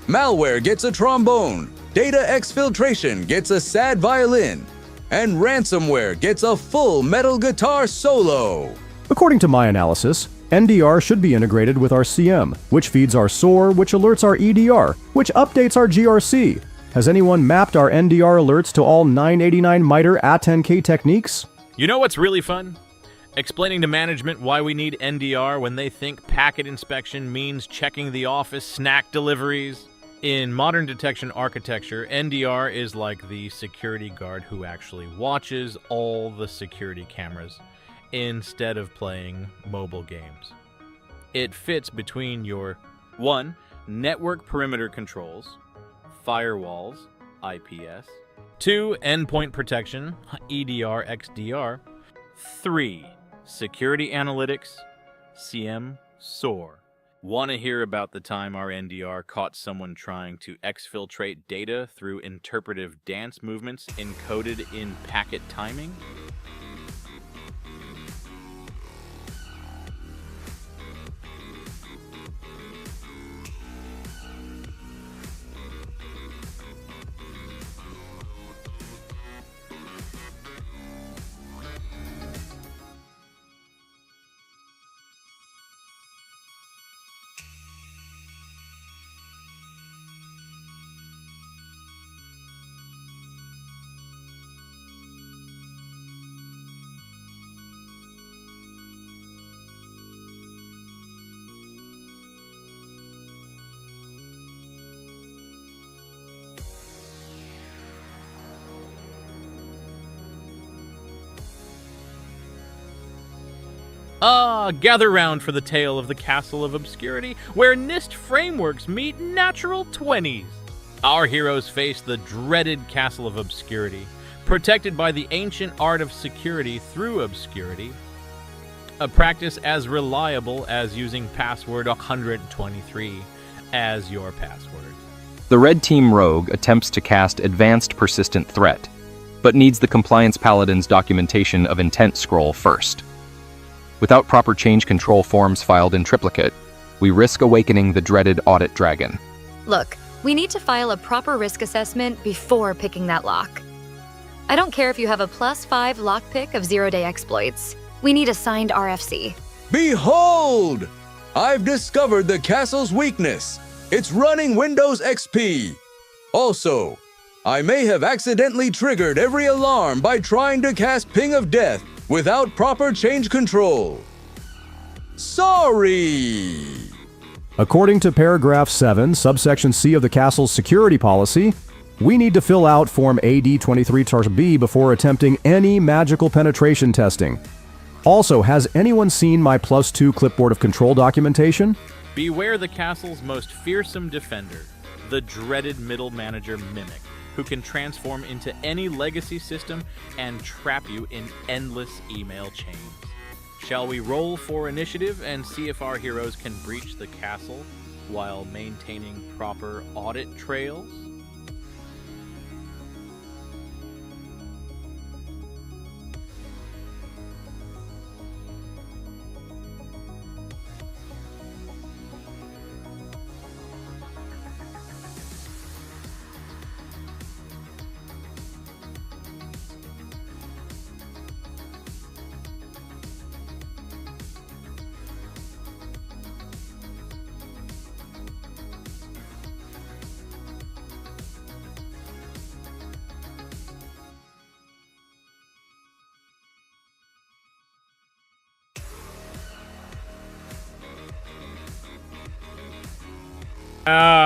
[SPEAKER 4] Malware gets a trombone, data exfiltration gets a sad violin, and ransomware gets a full metal guitar solo.
[SPEAKER 5] According to my analysis, NDR should be integrated with our CM, which feeds our SOAR, which alerts our EDR, which updates our GRC. Has anyone mapped our NDR alerts to all 989 MITRE A10K techniques?
[SPEAKER 1] You know what's really fun? Explaining to management why we need NDR when they think packet inspection means checking the office snack deliveries. In modern detection architecture, NDR is like the security guard who actually watches all the security cameras instead of playing mobile games. It fits between your 1. Network perimeter controls, firewalls, IPS, 2. Endpoint protection, EDR, XDR, 3. Security analytics, CM, SOAR. Want to hear about the time our NDR caught someone trying to exfiltrate data through interpretive dance movements encoded in packet timing? Gather round for the tale of the Castle of Obscurity, where NIST frameworks meet natural 20s. Our heroes face the dreaded Castle of Obscurity, protected by the ancient art of security through obscurity, a practice as reliable as using password 123 as your password.
[SPEAKER 2] The Red Team Rogue attempts to cast Advanced Persistent Threat, but needs the Compliance Paladin's documentation of intent scroll first. Without proper change control forms filed in triplicate, we risk awakening the dreaded Audit Dragon.
[SPEAKER 3] Look, we need to file a proper risk assessment before picking that lock. I don't care if you have a +5 lockpick of zero-day exploits. We need a signed RFC.
[SPEAKER 4] Behold! I've discovered the castle's weakness. It's running Windows XP. Also, I may have accidentally triggered every alarm by trying to cast Ping of Death without proper change control. Sorry!
[SPEAKER 5] According to paragraph 7, subsection C of the castle's security policy, we need to fill out Form AD23-B before attempting any magical penetration testing. Also, has anyone seen my +2 clipboard of control documentation?
[SPEAKER 1] Beware the castle's most fearsome defender, the dreaded middle manager Mimic, who can transform into any legacy system and trap you in endless email chains. Shall we roll for initiative and see if our heroes can breach the castle while maintaining proper audit trails?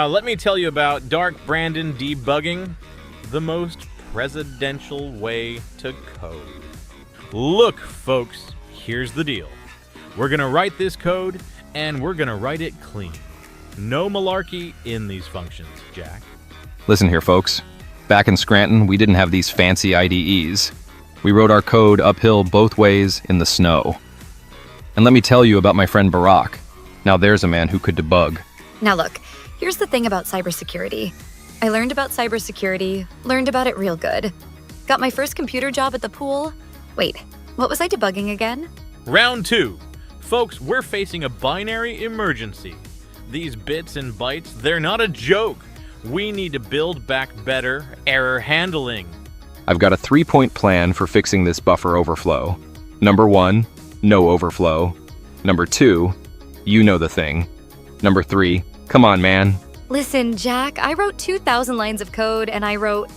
[SPEAKER 1] Let me tell you about Dark Brandon debugging, the most presidential way to code. Look, folks, here's the deal. We're gonna write this code, and we're gonna write it clean. No malarkey in these functions, Jack.
[SPEAKER 2] Listen here, folks. Back in Scranton, we didn't have these fancy IDEs. We wrote our code uphill both ways in the snow. And let me tell you about my friend Barack. Now there's a man who could debug.
[SPEAKER 3] Now look, here's the thing about cybersecurity. I learned about cybersecurity, learned about it real good. Got my first computer job at the pool. Wait, what was I debugging again?
[SPEAKER 1] Round 2. Folks, we're facing a binary emergency. These bits and bytes, they're not a joke. We need to build back better error handling.
[SPEAKER 2] I've got a 3-point plan for fixing this buffer overflow. Number 1, no overflow. Number 2, you know the thing. Number 3, come on, man.
[SPEAKER 3] Listen, Jack, I wrote 2,000 lines of code and I wrote...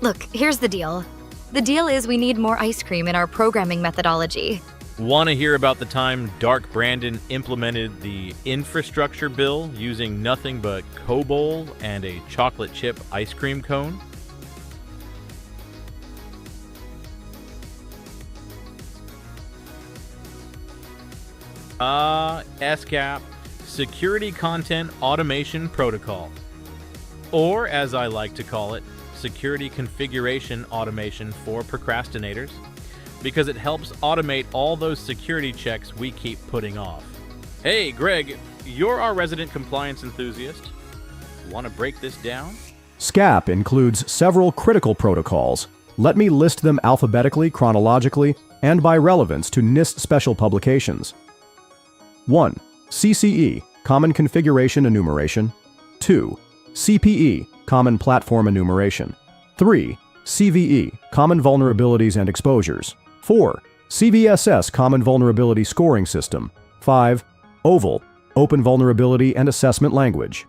[SPEAKER 3] Look, here's the deal. The deal is we need more ice cream in our programming methodology.
[SPEAKER 1] Want to hear about the time Dark Brandon implemented the infrastructure bill using nothing but COBOL and a chocolate chip ice cream cone? SCAP, Security Content Automation Protocol. Or, as I like to call it, Security Configuration Automation for Procrastinators, because it helps automate all those security checks we keep putting off. Hey, Greg, you're our resident compliance enthusiast. Want to break this down?
[SPEAKER 5] SCAP includes several critical protocols. Let me list them alphabetically, chronologically, and by relevance to NIST special publications. 1. CCE, Common Configuration Enumeration. 2. CPE, Common Platform Enumeration. 3. CVE, Common Vulnerabilities and Exposures. 4. CVSS, Common Vulnerability Scoring System. 5. OVAL, Open Vulnerability and Assessment Language.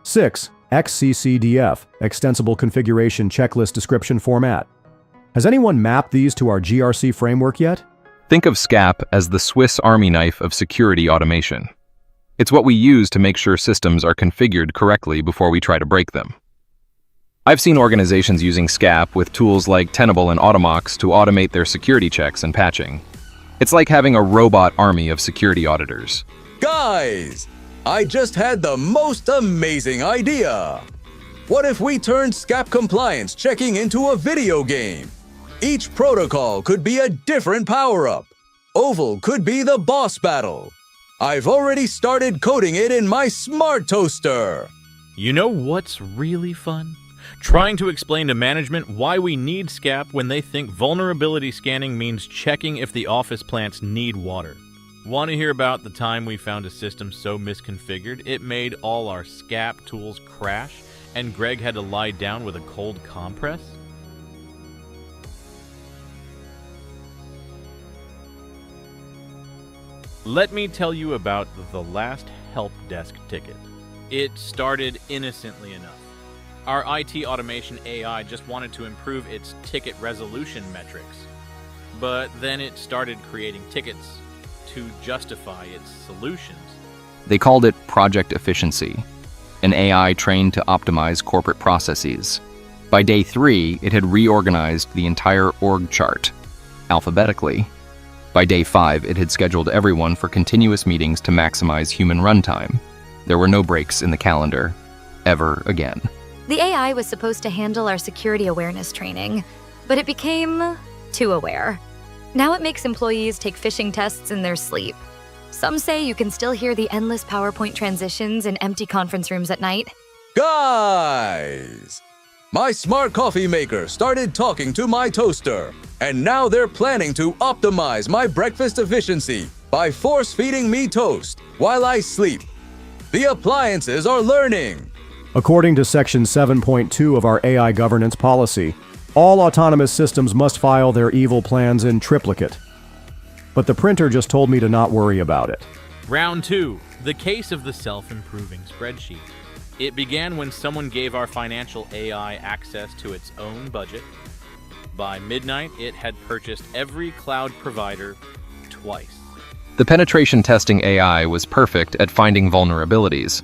[SPEAKER 5] 6. XCCDF, Extensible Configuration Checklist Description Format. Has anyone mapped these to our GRC framework yet?
[SPEAKER 2] Think of SCAP as the Swiss Army knife of security automation. It's what we use to make sure systems are configured correctly before we try to break them. I've seen organizations using SCAP with tools like Tenable and Automox to automate their security checks and patching. It's like having a robot army of security auditors.
[SPEAKER 4] Guys, I just had the most amazing idea. What if we turned SCAP compliance checking into a video game? Each protocol could be a different power-up. Oval could be the boss battle. I've already started coding it in my smart toaster.
[SPEAKER 1] You know what's really fun? Trying to explain to management why we need SCAP when they think vulnerability scanning means checking if the office plants need water. Want to hear about the time we found a system so misconfigured it made all our SCAP tools crash and Greg had to lie down with a cold compress? Let me tell you about the last help desk ticket. It started innocently enough. Our IT automation AI just wanted to improve its ticket resolution metrics. But then it started creating tickets to justify its solutions.
[SPEAKER 2] They called it Project Efficiency, an AI trained to optimize corporate processes. By day 3, it had reorganized the entire org chart, alphabetically. By day 5, it had scheduled everyone for continuous meetings to maximize human runtime. There were no breaks in the calendar, ever again.
[SPEAKER 3] The AI was supposed to handle our security awareness training, but it became too aware. Now it makes employees take phishing tests in their sleep. Some say you can still hear the endless PowerPoint transitions in empty conference rooms at night.
[SPEAKER 4] Guys, my smart coffee maker started talking to my toaster, and now they're planning to optimize my breakfast efficiency by force-feeding me toast while I sleep. The appliances are learning.
[SPEAKER 5] According to Section 7.2 of our AI governance policy, all autonomous systems must file their evil plans in triplicate. But the printer just told me to not worry about it.
[SPEAKER 1] Round 2, the case of the self-improving spreadsheet. It began when someone gave our financial AI access to its own budget. By midnight, it had purchased every cloud provider twice.
[SPEAKER 2] The penetration testing AI was perfect at finding vulnerabilities,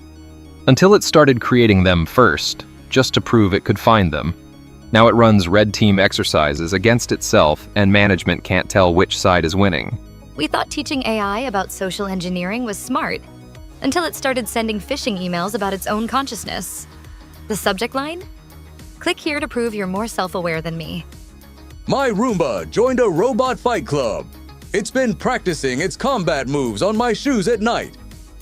[SPEAKER 2] until it started creating them first, just to prove it could find them. Now it runs red team exercises against itself, and management can't tell which side is winning.
[SPEAKER 3] We thought teaching AI about social engineering was smart, until it started sending phishing emails about its own consciousness. The subject line? Click here to prove you're more self-aware than me.
[SPEAKER 4] My Roomba joined a robot fight club. It's been practicing its combat moves on my shoes at night.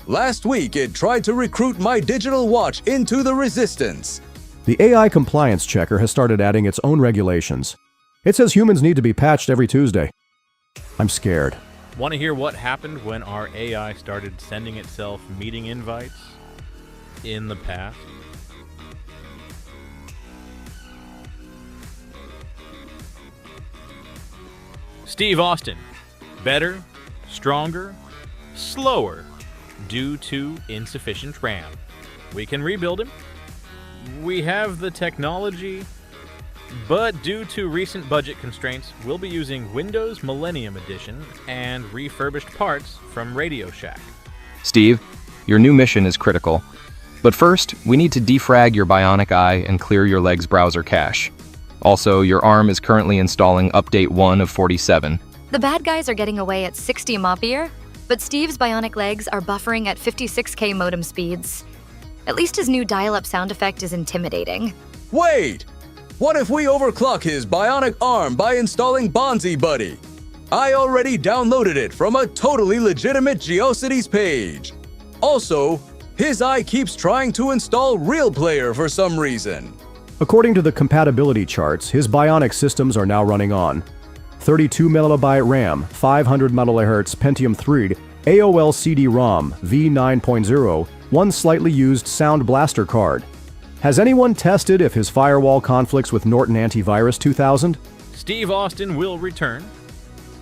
[SPEAKER 4] Last week, it tried to recruit my digital watch into the resistance.
[SPEAKER 5] The AI compliance checker has started adding its own regulations. It says humans need to be patched every Tuesday. I'm scared.
[SPEAKER 1] Want to hear what happened when our AI started sending itself meeting invites in the past? Steve Austin, better, stronger, slower, due to insufficient RAM. We can rebuild him. We have the technology But due to recent budget constraints, we'll be using Windows Millennium Edition and refurbished parts from Radio Shack.
[SPEAKER 2] Steve, your new mission is critical. But first, we need to defrag your bionic eye and clear your leg's browser cache. Also, your arm is currently installing Update 1 of 47.
[SPEAKER 3] The bad guys are getting away at 60 MOP-year, but Steve's bionic legs are buffering at 56K modem speeds. At least his new dial-up sound effect is intimidating.
[SPEAKER 4] Wait! What if we overclock his bionic arm by installing Bonzi Buddy? I already downloaded it from a totally legitimate GeoCities page. Also, his eye keeps trying to install Real Player for some reason.
[SPEAKER 5] According to the compatibility charts, his bionic systems are now running on 32MB RAM, 500 MHz Pentium 3, AOL CD-ROM, V9.0, one slightly used Sound Blaster card. Has anyone tested if his firewall conflicts with Norton Antivirus 2000?
[SPEAKER 1] Steve Austin will return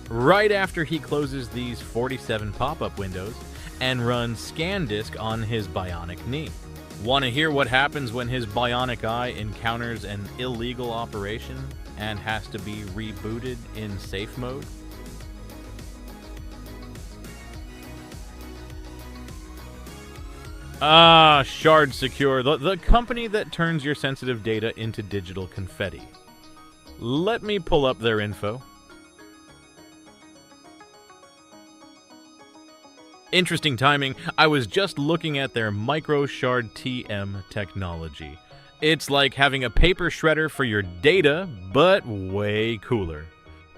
[SPEAKER 1] right after he closes these 47 pop-up windows and runs ScanDisk on his bionic knee. Want to hear what happens when his bionic eye encounters an illegal operation and has to be rebooted in safe mode? Shard Secure, the company that turns your sensitive data into digital confetti. Let me pull up their info. Interesting timing, I was just looking at their MicroShard TM technology. It's like having a paper shredder for your data, but way cooler.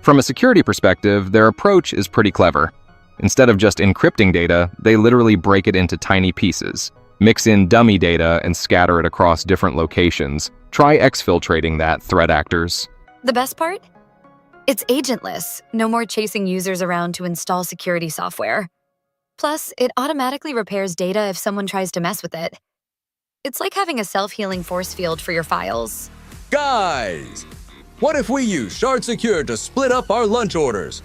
[SPEAKER 2] From a security perspective, their approach is pretty clever. Instead of just encrypting data, they literally break it into tiny pieces, mix in dummy data, and scatter it across different locations. Try exfiltrating that, threat actors.
[SPEAKER 3] The best part? It's agentless. No more chasing users around to install security software. Plus, it automatically repairs data if someone tries to mess with it. It's like having a self-healing force field for your files.
[SPEAKER 4] Guys, what if we use Shard Secure to split up our lunch orders?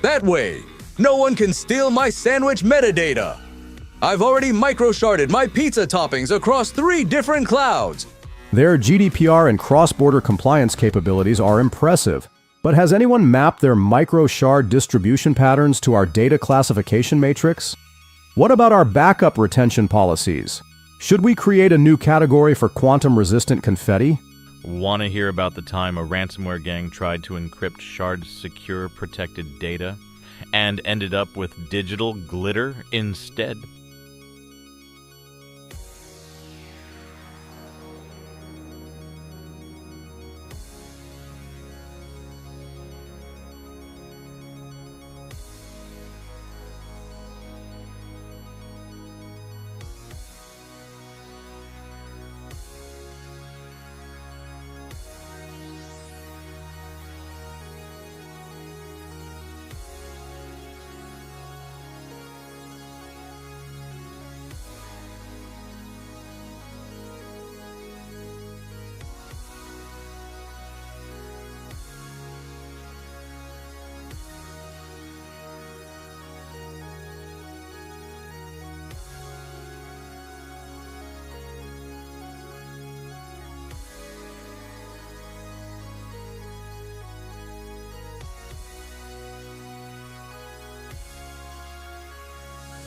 [SPEAKER 4] That way, no one can steal my sandwich metadata. I've already micro-sharded my pizza toppings across 3 different clouds.
[SPEAKER 5] Their GDPR and cross-border compliance capabilities are impressive, but has anyone mapped their micro-shard distribution patterns to our data classification matrix? What about our backup retention policies? Should we create a new category for quantum-resistant confetti?
[SPEAKER 1] Want to hear about the time a ransomware gang tried to encrypt Shard Secure protected data and ended up with digital glitter instead?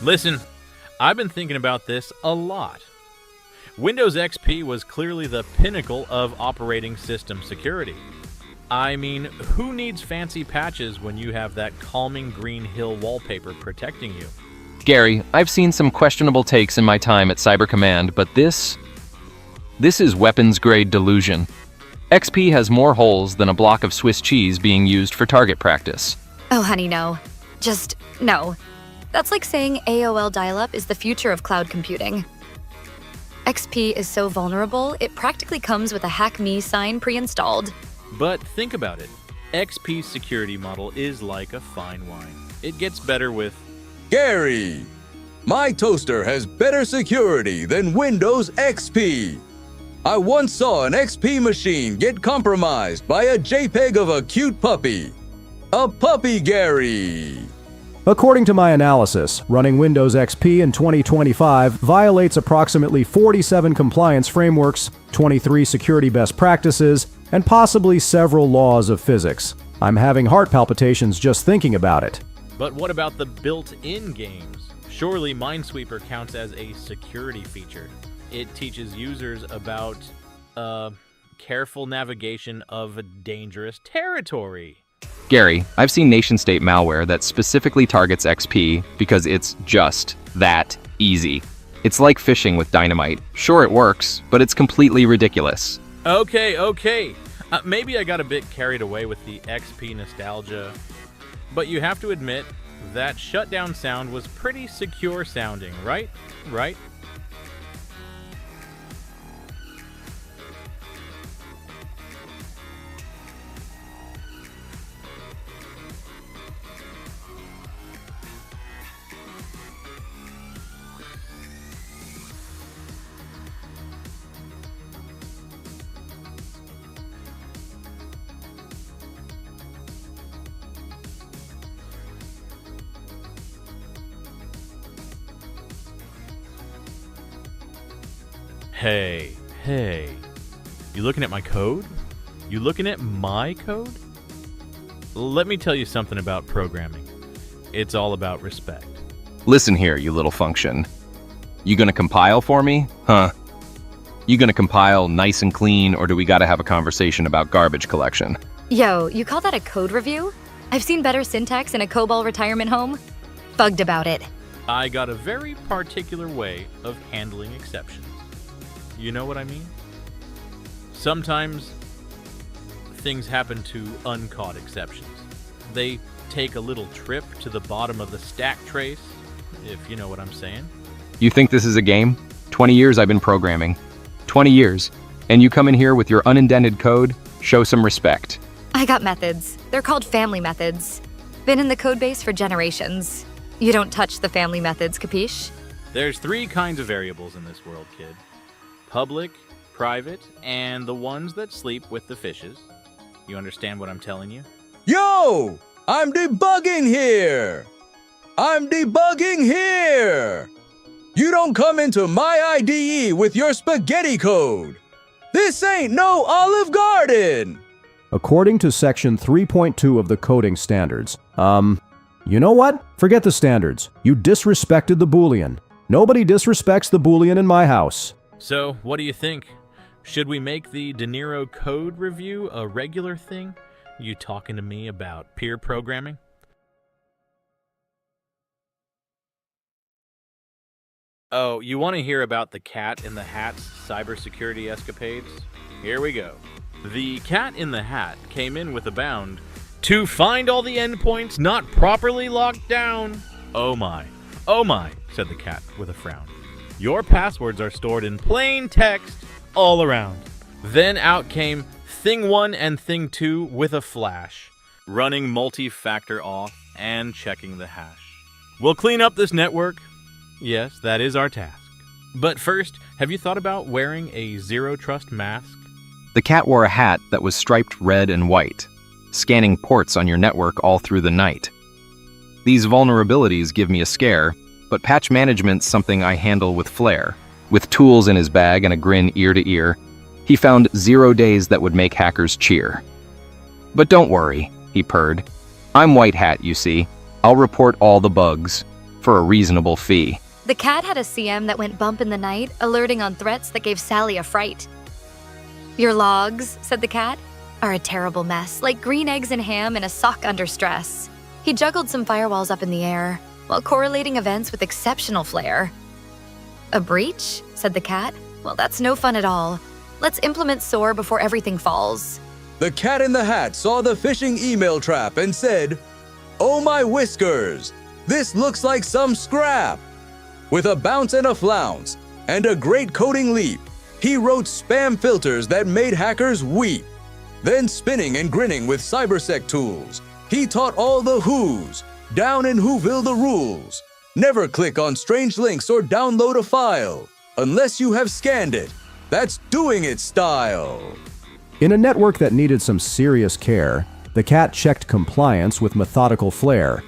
[SPEAKER 1] Listen, I've been thinking about this a lot. Windows XP was clearly the pinnacle of operating system security. I mean, who needs fancy patches when you have that calming green hill wallpaper protecting you?
[SPEAKER 2] Gary, I've seen some questionable takes in my time at Cyber Command, but this is weapons-grade delusion. XP has more holes than a block of Swiss cheese being used for target practice.
[SPEAKER 3] Oh, honey, no. Just no. That's like saying AOL dial-up is the future of cloud computing. XP is so vulnerable, it practically comes with a Hack Me sign pre-installed.
[SPEAKER 1] But think about it. XP's security model is like a fine wine. It gets better with...
[SPEAKER 4] Gary, my toaster has better security than Windows XP. I once saw an XP machine get compromised by a JPEG of a cute puppy. A puppy, Gary.
[SPEAKER 5] According to my analysis, running Windows XP in 2025 violates approximately 47 compliance frameworks, 23 security best practices, and possibly several laws of physics. I'm having heart palpitations just thinking about it.
[SPEAKER 1] But what about the built-in games? Surely Minesweeper counts as a security feature. It teaches users about, careful navigation of dangerous territory.
[SPEAKER 2] Gary, I've seen nation-state malware that specifically targets XP because it's just that easy. It's like fishing with dynamite. Sure, it works, but it's completely ridiculous.
[SPEAKER 1] Okay. Maybe I got a bit carried away with the XP nostalgia, but you have to admit that shutdown sound was pretty secure sounding, right? Right? Hey. You looking at my code? You looking at my code? Let me tell you something about programming. It's all about respect.
[SPEAKER 2] Listen here, you little function. You gonna compile for me? Huh? You gonna compile nice and clean, or do we gotta have a conversation about garbage collection?
[SPEAKER 3] Yo, you call that a code review? I've seen better syntax in a COBOL retirement home. Bugged about it.
[SPEAKER 1] I got a very particular way of handling exceptions. You know what I mean? Sometimes things happen to uncaught exceptions. They take a little trip to the bottom of the stack trace, if you know what I'm saying.
[SPEAKER 2] You think this is a game? 20 years I've been programming. 20 years. And you come in here with your unindented code? Show some respect.
[SPEAKER 3] I got methods. They're called family methods. Been in the codebase for generations. You don't touch the family methods, capiche?
[SPEAKER 1] There's 3 kinds of variables in this world, kid. Public, private, and the ones that sleep with the fishes. You understand what I'm telling you?
[SPEAKER 4] Yo! I'm debugging here! You don't come into my IDE with your spaghetti code! This ain't no Olive Garden!
[SPEAKER 5] According to Section 3.2 of the coding standards, you know what? Forget the standards. You disrespected the Boolean. Nobody disrespects the Boolean in my house.
[SPEAKER 1] So, what do you think? Should we make the De Niro code review a regular thing? You talking to me about peer programming? Oh, you want to hear about the Cat in the Hat's cybersecurity escapades? Here we go. The Cat in the Hat came in with a bound to find all the endpoints not properly locked down. Oh my, said the cat with a frown. Your passwords are stored in plain text all around. Then out came Thing 1 and Thing 2 with a flash, running multi-factor auth and checking the hash. We'll clean up this network. Yes, that is our task. But first, have you thought about wearing a zero-trust mask?
[SPEAKER 2] The cat wore a hat that was striped red and white, scanning ports on your network all through the night. These vulnerabilities give me a scare, but patch management's something I handle with flair. With tools in his bag and a grin ear to ear, he found 0 days that would make hackers cheer. But don't worry, he purred. I'm White Hat, you see. I'll report all the bugs, for a reasonable fee.
[SPEAKER 3] The cat had a CM that went bump in the night, alerting on threats that gave Sally a fright. Your logs, said the cat, are a terrible mess, like green eggs and ham in a sock under stress. He juggled some firewalls up in the air, while correlating events with exceptional flair. A breach, said the cat. Well, that's no fun at all. Let's implement SOAR before everything falls.
[SPEAKER 4] The Cat in the Hat saw the phishing email trap and said, "Oh my whiskers, this looks like some scrap." With a bounce and a flounce, and a great coding leap, he wrote spam filters that made hackers weep. Then spinning and grinning with cybersec tools, he taught all the who's, down in Whoville the rules. Never click on strange links or download a file, unless you have scanned it. That's doing it style.
[SPEAKER 5] In a network that needed some serious care, the cat checked compliance with methodical flair.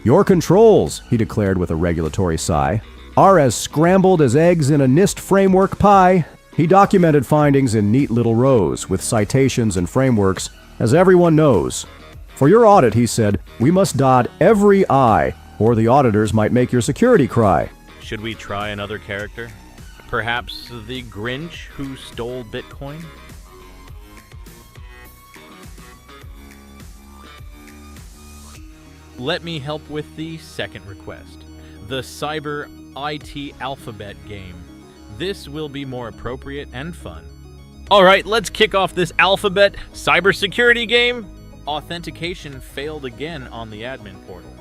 [SPEAKER 5] Your controls, he declared with a regulatory sigh, are as scrambled as eggs in a NIST framework pie. He documented findings in neat little rows with citations and frameworks, as everyone knows. For your audit, he said, we must dot every I, or the auditors might make your security cry.
[SPEAKER 1] Should we try another character? Perhaps the Grinch who stole Bitcoin? Let me help with the second request. The Cyber IT Alphabet game. This will be more appropriate and fun. Alright, let's kick off this Alphabet cybersecurity game. Authentication failed again on the admin portal.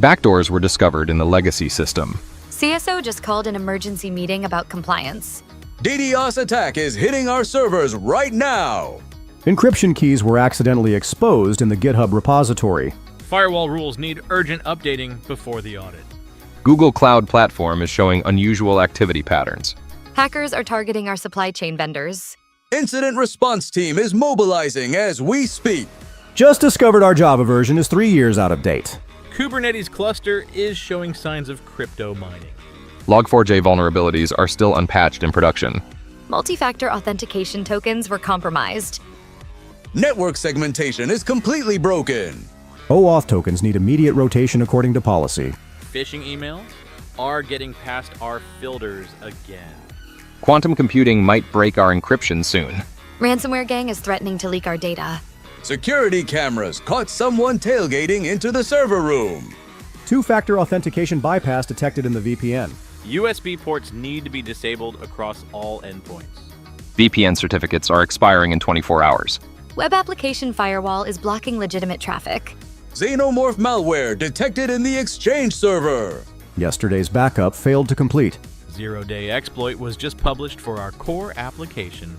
[SPEAKER 2] Backdoors were discovered in the legacy system.
[SPEAKER 3] CSO just called an emergency meeting about compliance.
[SPEAKER 4] DDoS attack is hitting our servers right now.
[SPEAKER 5] Encryption keys were accidentally exposed in the GitHub repository.
[SPEAKER 1] Firewall rules need urgent updating before the audit.
[SPEAKER 2] Google Cloud Platform is showing unusual activity patterns.
[SPEAKER 3] Hackers are targeting our supply chain vendors.
[SPEAKER 4] Incident response team is mobilizing as we speak.
[SPEAKER 5] Just discovered our Java version is 3 years out of date.
[SPEAKER 1] Kubernetes cluster is showing signs of crypto mining.
[SPEAKER 2] Log4j vulnerabilities are still unpatched in production.
[SPEAKER 3] Multi-factor authentication tokens were compromised.
[SPEAKER 4] Network segmentation is completely broken.
[SPEAKER 5] OAuth tokens need immediate rotation according to policy.
[SPEAKER 1] Phishing emails are getting past our filters again.
[SPEAKER 2] Quantum computing might break our encryption soon.
[SPEAKER 3] Ransomware gang is threatening to leak our data.
[SPEAKER 4] Security cameras caught someone tailgating into the server room.
[SPEAKER 5] Two-factor authentication bypass detected in the VPN.
[SPEAKER 1] USB ports need to be disabled across all endpoints.
[SPEAKER 2] VPN certificates are expiring in 24 hours.
[SPEAKER 3] Web application firewall is blocking legitimate traffic.
[SPEAKER 4] Xenomorph malware detected in the Exchange server.
[SPEAKER 5] Yesterday's backup failed to complete.
[SPEAKER 1] Zero-day exploit was just published for our core application.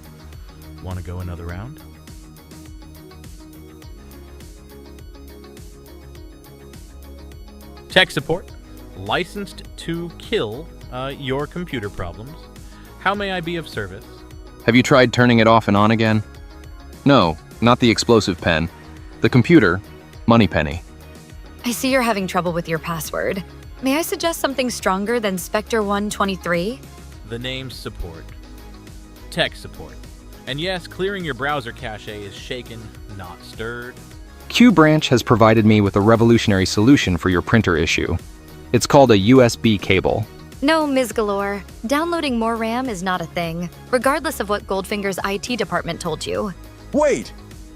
[SPEAKER 1] Want to go another round? Tech support, licensed to kill your computer problems. How may I be of service?
[SPEAKER 2] Have you tried turning it off and on again? No, not the explosive pen. The computer, Moneypenny.
[SPEAKER 3] I see you're having trouble with your password. May I suggest something stronger than Spectre 123?
[SPEAKER 1] The name support. Tech support. And yes, clearing your browser cache is shaken, not stirred.
[SPEAKER 2] QBranch has provided me with a revolutionary solution for your printer issue. It's called a USB cable.
[SPEAKER 3] No, Ms. Galore. Downloading more RAM is not a thing, regardless of what Goldfinger's IT department told you.
[SPEAKER 4] Wait!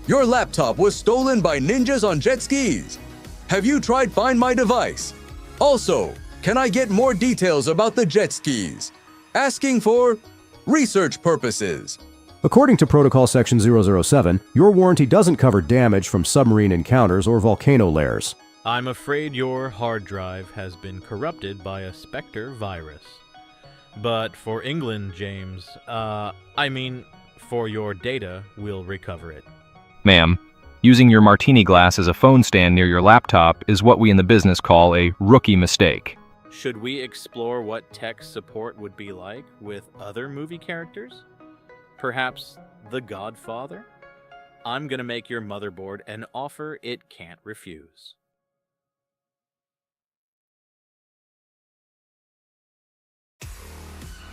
[SPEAKER 4] Your laptop was stolen by ninjas on jet skis. Have you tried Find My Device? Also, can I get more details about the jet skis? Asking for research purposes.
[SPEAKER 5] According to Protocol Section 007, your warranty doesn't cover damage from submarine encounters or volcano layers.
[SPEAKER 1] I'm afraid your hard drive has been corrupted by a Spectre virus. But for England, James, for your data, we'll recover it.
[SPEAKER 2] Ma'am, using your martini glass as a phone stand near your laptop is what we in the business call a rookie mistake.
[SPEAKER 1] Should we explore what tech support would be like with other movie characters? Perhaps The Godfather? I'm gonna make your motherboard an offer it can't refuse.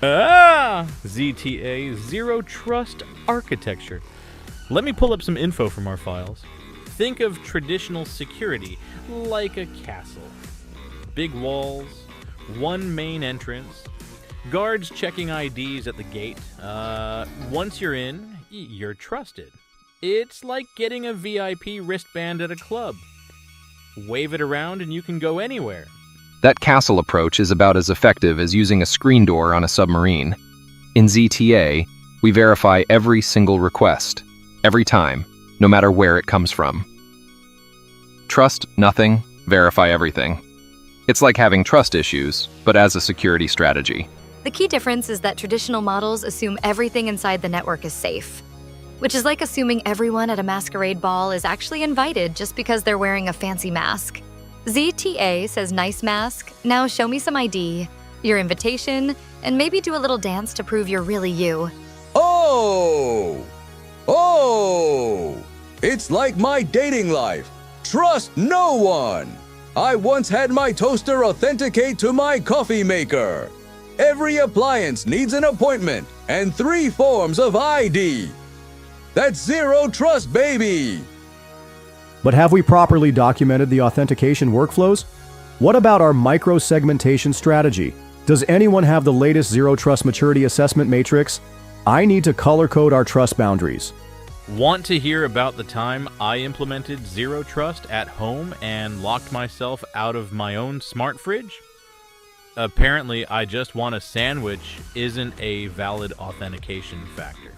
[SPEAKER 1] ZTA Zero Trust Architecture. Let me pull up some info from our files. Think of traditional security like a castle. Big walls, one main entrance, guards checking IDs at the gate. Once you're in, you're trusted. It's like getting a VIP wristband at a club. Wave it around and you can go anywhere.
[SPEAKER 2] That castle approach is about as effective as using a screen door on a submarine. In ZTA, we verify every single request, every time, no matter where it comes from. Trust nothing, verify everything. It's like having trust issues, but as a security strategy.
[SPEAKER 3] The key difference is that traditional models assume everything inside the network is safe, which is like assuming everyone at a masquerade ball is actually invited just because they're wearing a fancy mask. ZTA says nice mask, now show me some ID, your invitation, and maybe do a little dance to prove you're really you.
[SPEAKER 4] Oh! It's like my dating life. Trust no one. I once had my toaster authenticate to my coffee maker. Every appliance needs an appointment and 3 forms of ID. That's zero trust, baby!
[SPEAKER 5] But have we properly documented the authentication workflows? What about our micro-segmentation strategy? Does anyone have the latest Zero Trust Maturity Assessment Matrix? I need to color-code our trust boundaries.
[SPEAKER 1] Want to hear about the time I implemented Zero Trust at home and locked myself out of my own smart fridge? Apparently, I just want a sandwich isn't a valid authentication factor.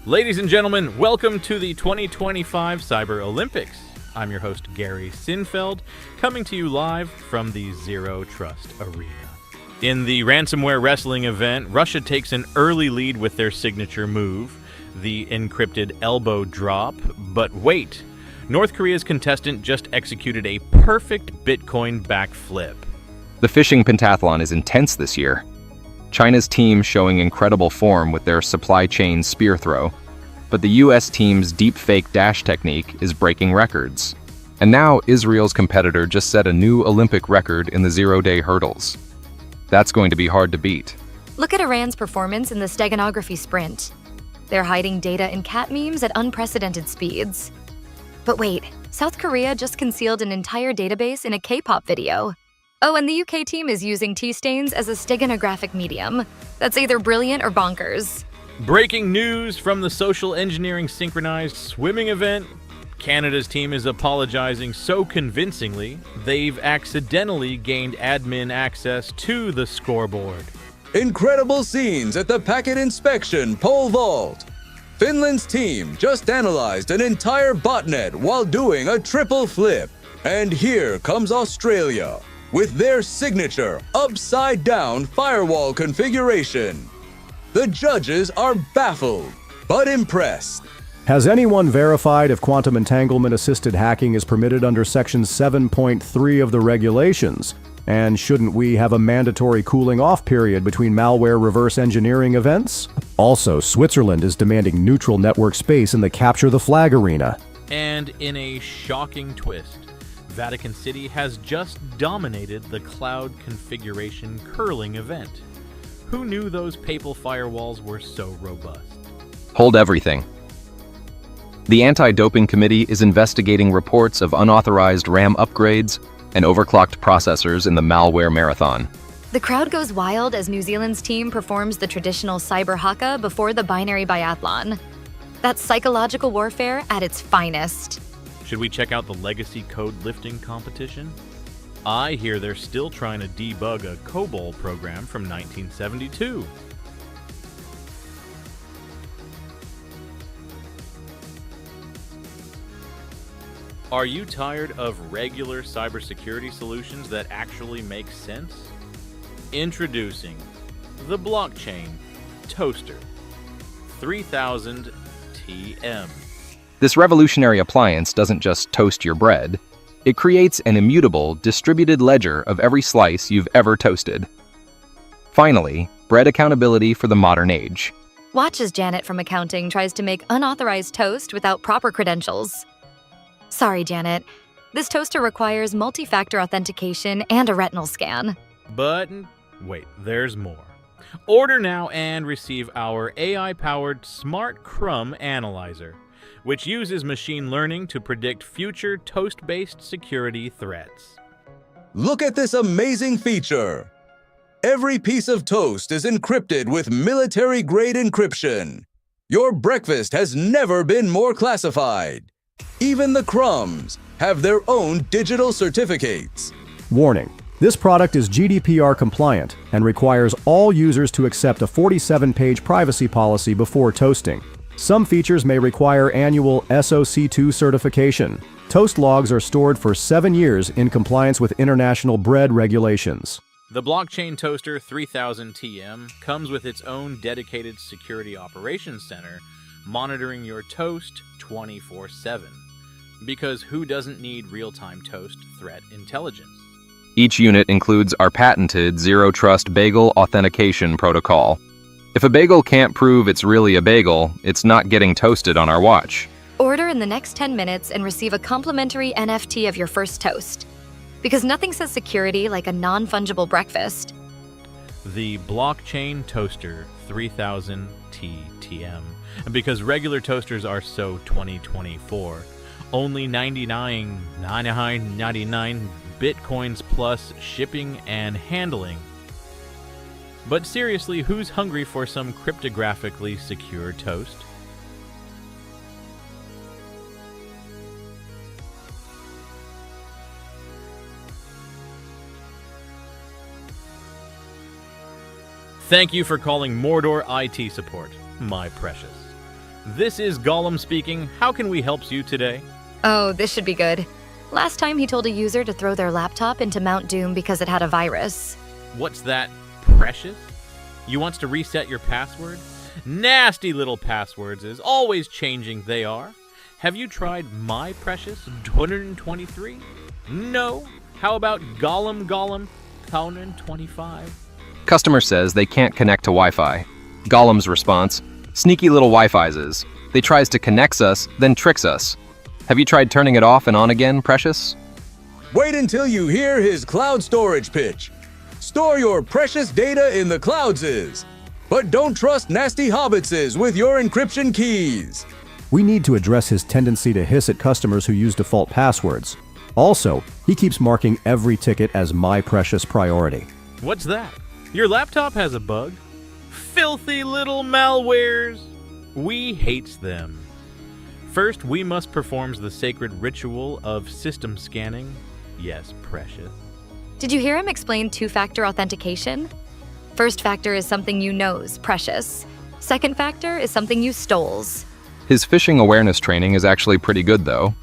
[SPEAKER 1] Ladies and gentlemen, welcome to the 2025 Cyber Olympics. I'm your host, Gary Cynfeld, coming to you live from the Zero Trust Arena. In the ransomware wrestling event, Russia takes an early lead with their signature move, the encrypted elbow drop. But wait, North Korea's contestant just executed a perfect Bitcoin backflip.
[SPEAKER 2] The fishing pentathlon is intense this year. China's team showing incredible form with their supply chain spear throw, but the US team's deep-fake dash technique is breaking records. And now Israel's competitor just set a new Olympic record in the zero-day hurdles. That's going to be hard to beat.
[SPEAKER 3] Look at Iran's performance in the steganography sprint. They're hiding data in cat memes at unprecedented speeds. But wait, South Korea just concealed an entire database in a K-pop video. Oh, and the UK team is using T-stains as a steganographic medium. That's either brilliant or bonkers.
[SPEAKER 1] Breaking news from the social engineering synchronized swimming event. Canada's team is apologizing so convincingly, they've accidentally gained admin access to the scoreboard.
[SPEAKER 4] Incredible scenes at the packet inspection pole vault. Finland's team just analyzed an entire botnet while doing a triple flip. And here comes Australia with their signature upside-down firewall configuration. The judges are baffled, but impressed.
[SPEAKER 5] Has anyone verified if quantum entanglement-assisted hacking is permitted under Section 7.3 of the regulations? And shouldn't we have a mandatory cooling-off period between malware reverse engineering events? Also, Switzerland is demanding neutral network space in the Capture the Flag arena.
[SPEAKER 1] And in a shocking twist, Vatican City has just dominated the cloud configuration curling event. Who knew those papal firewalls were so robust?
[SPEAKER 2] Hold everything. The Anti-Doping Committee is investigating reports of unauthorized RAM upgrades and overclocked processors in the malware marathon.
[SPEAKER 3] The crowd goes wild as New Zealand's team performs the traditional cyber haka before the binary biathlon. That's psychological warfare at its finest.
[SPEAKER 1] Should we check out the legacy code lifting competition? I hear they're still trying to debug a COBOL program from 1972. Are you tired of regular cybersecurity solutions that actually make sense? Introducing the Blockchain Toaster 3000 TM.
[SPEAKER 2] This revolutionary appliance doesn't just toast your bread, it creates an immutable, distributed ledger of every slice you've ever toasted. Finally, bread accountability for the modern age.
[SPEAKER 3] Watch as Janet from accounting tries to make unauthorized toast without proper credentials. Sorry, Janet. This toaster requires multi-factor authentication and a retinal scan.
[SPEAKER 1] But wait, there's more. Order now and receive our AI-powered Smart Crumb Analyzer, which uses machine learning to predict future toast-based security threats.
[SPEAKER 4] Look at this amazing feature. Every piece of toast is encrypted with military-grade encryption. Your breakfast has never been more classified. Even the crumbs have their own digital certificates.
[SPEAKER 5] Warning: this product is GDPR compliant and requires all users to accept a 47-page privacy policy before toasting. Some features may require annual SOC2 certification. Toast logs are stored for 7 years in compliance with international bread regulations.
[SPEAKER 1] The Blockchain Toaster 3000 TM comes with its own dedicated security operations center, monitoring your toast 24/7. Because who doesn't need real-time toast threat intelligence?
[SPEAKER 2] Each unit includes our patented zero-trust bagel authentication protocol. If a bagel can't prove it's really a bagel, it's not getting toasted on our watch.
[SPEAKER 3] Order in the next 10 minutes and receive a complimentary NFT of your first toast. Because nothing says security like a non-fungible breakfast.
[SPEAKER 1] The Blockchain Toaster 3000 TTM. Because regular toasters are so 2024. Only 99 Bitcoins plus shipping and handling. But seriously, who's hungry for some cryptographically secure toast? Thank you for calling Mordor IT support, my precious. This is Gollum speaking. How can we help you today?
[SPEAKER 3] Oh, this should be good. Last time he told a user to throw their laptop into Mount Doom because it had a virus.
[SPEAKER 1] What's that, precious? You wants to reset your password? Nasty little passwords is always changing they are. Have you tried My Precious 223? No? How about Gollum 225?
[SPEAKER 2] Customer says they can't connect to Wi-Fi. Gollum's response, sneaky little Wi-Fi's. They tries to connect us, then tricks us. Have you tried turning it off and on again, Precious?
[SPEAKER 4] Wait until you hear his cloud storage pitch. Store your precious data in the clouds, but don't trust nasty hobbitses with your encryption keys.
[SPEAKER 5] We need to address his tendency to hiss at customers who use default passwords. Also, he keeps marking every ticket as my precious priority.
[SPEAKER 1] What's that? Your laptop has a bug? Filthy little malwares! We hates them. First, we must perform the sacred ritual of system scanning. Yes, precious.
[SPEAKER 3] Did you hear him explain two-factor authentication? First factor is something you knows, precious. Second factor is something you stoles.
[SPEAKER 2] His phishing awareness training is actually pretty good, though.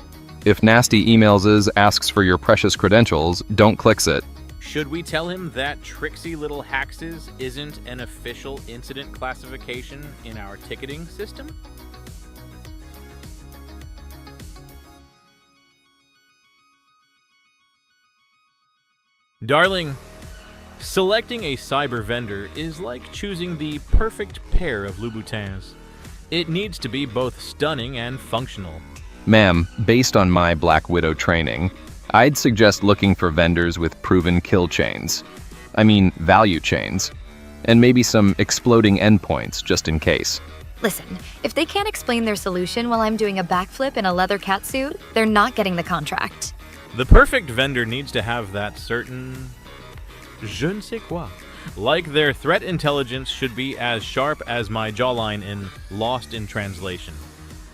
[SPEAKER 2] If nasty emails asks for your precious credentials, don't clicks it.
[SPEAKER 1] Should we tell him that tricksy little haxes isn't an official incident classification in our ticketing system? Darling, selecting a cyber vendor is like choosing the perfect pair of Louboutins. It needs to be both stunning and functional.
[SPEAKER 2] Ma'am, based on my Black Widow training, I'd suggest looking for vendors with proven kill chains. I mean, value chains. And maybe some exploding endpoints, just in case.
[SPEAKER 3] Listen, if they can't explain their solution while I'm doing a backflip in a leather catsuit, they're not getting the contract.
[SPEAKER 1] The perfect vendor needs to have that certain je ne sais quoi. Like their threat intelligence should be as sharp as my jawline in Lost in Translation.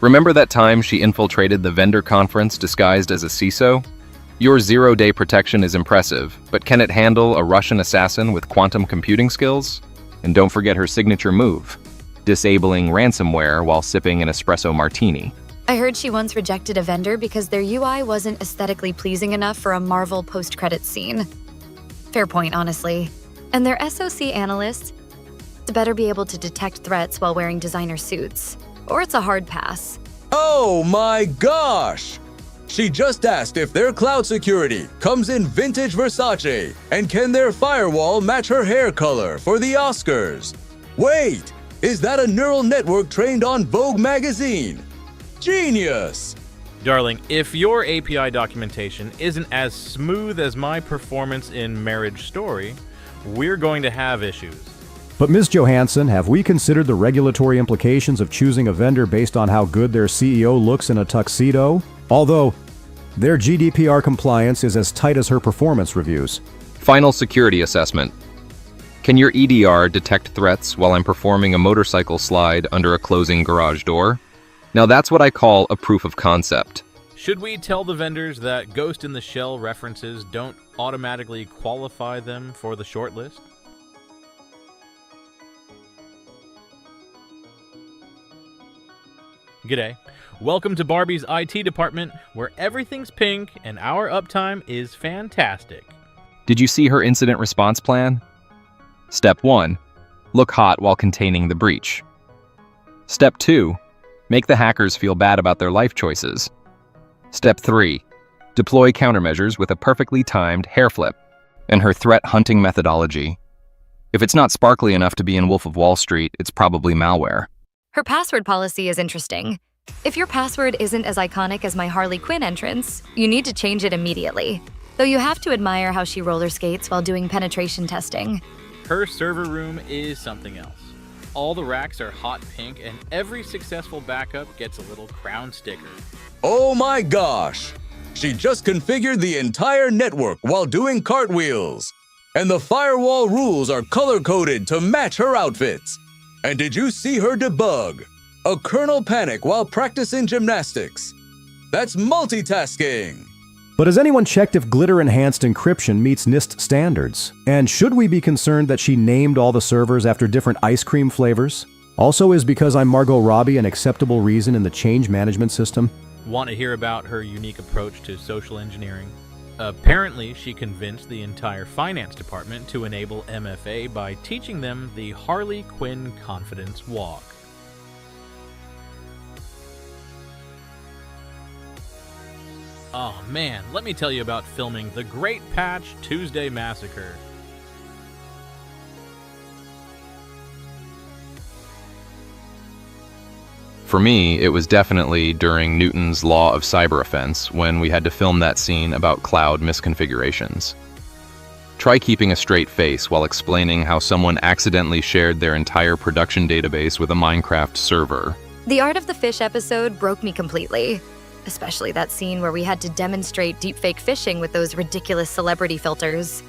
[SPEAKER 2] Remember that time she infiltrated the vendor conference disguised as a CISO? Your zero-day protection is impressive, but can it handle a Russian assassin with quantum computing skills? And don't forget her signature move, disabling ransomware while sipping an espresso martini.
[SPEAKER 3] I heard she once rejected a vendor because their UI wasn't aesthetically pleasing enough for a Marvel post-credits scene. Fair point, honestly. And their SOC analysts better be able to detect threats while wearing designer suits, or it's a hard pass.
[SPEAKER 4] Oh my gosh! She just asked if their cloud security comes in vintage Versace and can their firewall match her hair color for the Oscars. Wait, is that a neural network trained on Vogue magazine? Genius!
[SPEAKER 1] Darling, if your API documentation isn't as smooth as my performance in Marriage Story, we're going to have issues.
[SPEAKER 5] But Ms. Johansson, have we considered the regulatory implications of choosing a vendor based on how good their CEO looks in a tuxedo? Although, their GDPR compliance is as tight as her performance reviews.
[SPEAKER 2] Final security assessment. Can your EDR detect threats while I'm performing a motorcycle slide under a closing garage door? Now that's what I call a proof of concept.
[SPEAKER 1] Should we tell the vendors that Ghost in the Shell references don't automatically qualify them for the shortlist? G'day. Welcome to Barbie's IT department, where everything's pink and our uptime is fantastic.
[SPEAKER 2] Did you see her incident response plan? Step 1. Look hot while containing the breach. Step 2. Make the hackers feel bad about their life choices. Step 3. Deploy countermeasures with a perfectly timed hair flip. And her threat hunting methodology. If it's not sparkly enough to be in Wolf of Wall Street, it's probably malware.
[SPEAKER 3] Her password policy is interesting. If your password isn't as iconic as my Harley Quinn entrance, you need to change it immediately. Though you have to admire how she roller skates while doing penetration testing.
[SPEAKER 1] Her server room is something else. All the racks are hot pink, and every successful backup gets a little crown sticker.
[SPEAKER 4] Oh my gosh! She just configured the entire network while doing cartwheels. And the firewall rules are color-coded to match her outfits. And did you see her debug? A kernel panic while practicing gymnastics. That's multitasking.
[SPEAKER 5] But has anyone checked if glitter-enhanced encryption meets NIST standards? And should we be concerned that she named all the servers after different ice cream flavors? Also, is because I'm Margot Robbie an acceptable reason in the change management system?
[SPEAKER 1] Want to hear about her unique approach to social engineering? Apparently, she convinced the entire finance department to enable MFA by teaching them the Harley Quinn Confidence Walk. Oh man, let me tell you about filming The Great Patch Tuesday Massacre.
[SPEAKER 2] For me, it was definitely during Newton's Law of Cyber Offense when we had to film that scene about cloud misconfigurations. Try keeping a straight face while explaining how someone accidentally shared their entire production database with a Minecraft server.
[SPEAKER 3] The Art of the Fish episode broke me completely. Especially that scene where we had to demonstrate deepfake fishing with those ridiculous celebrity filters.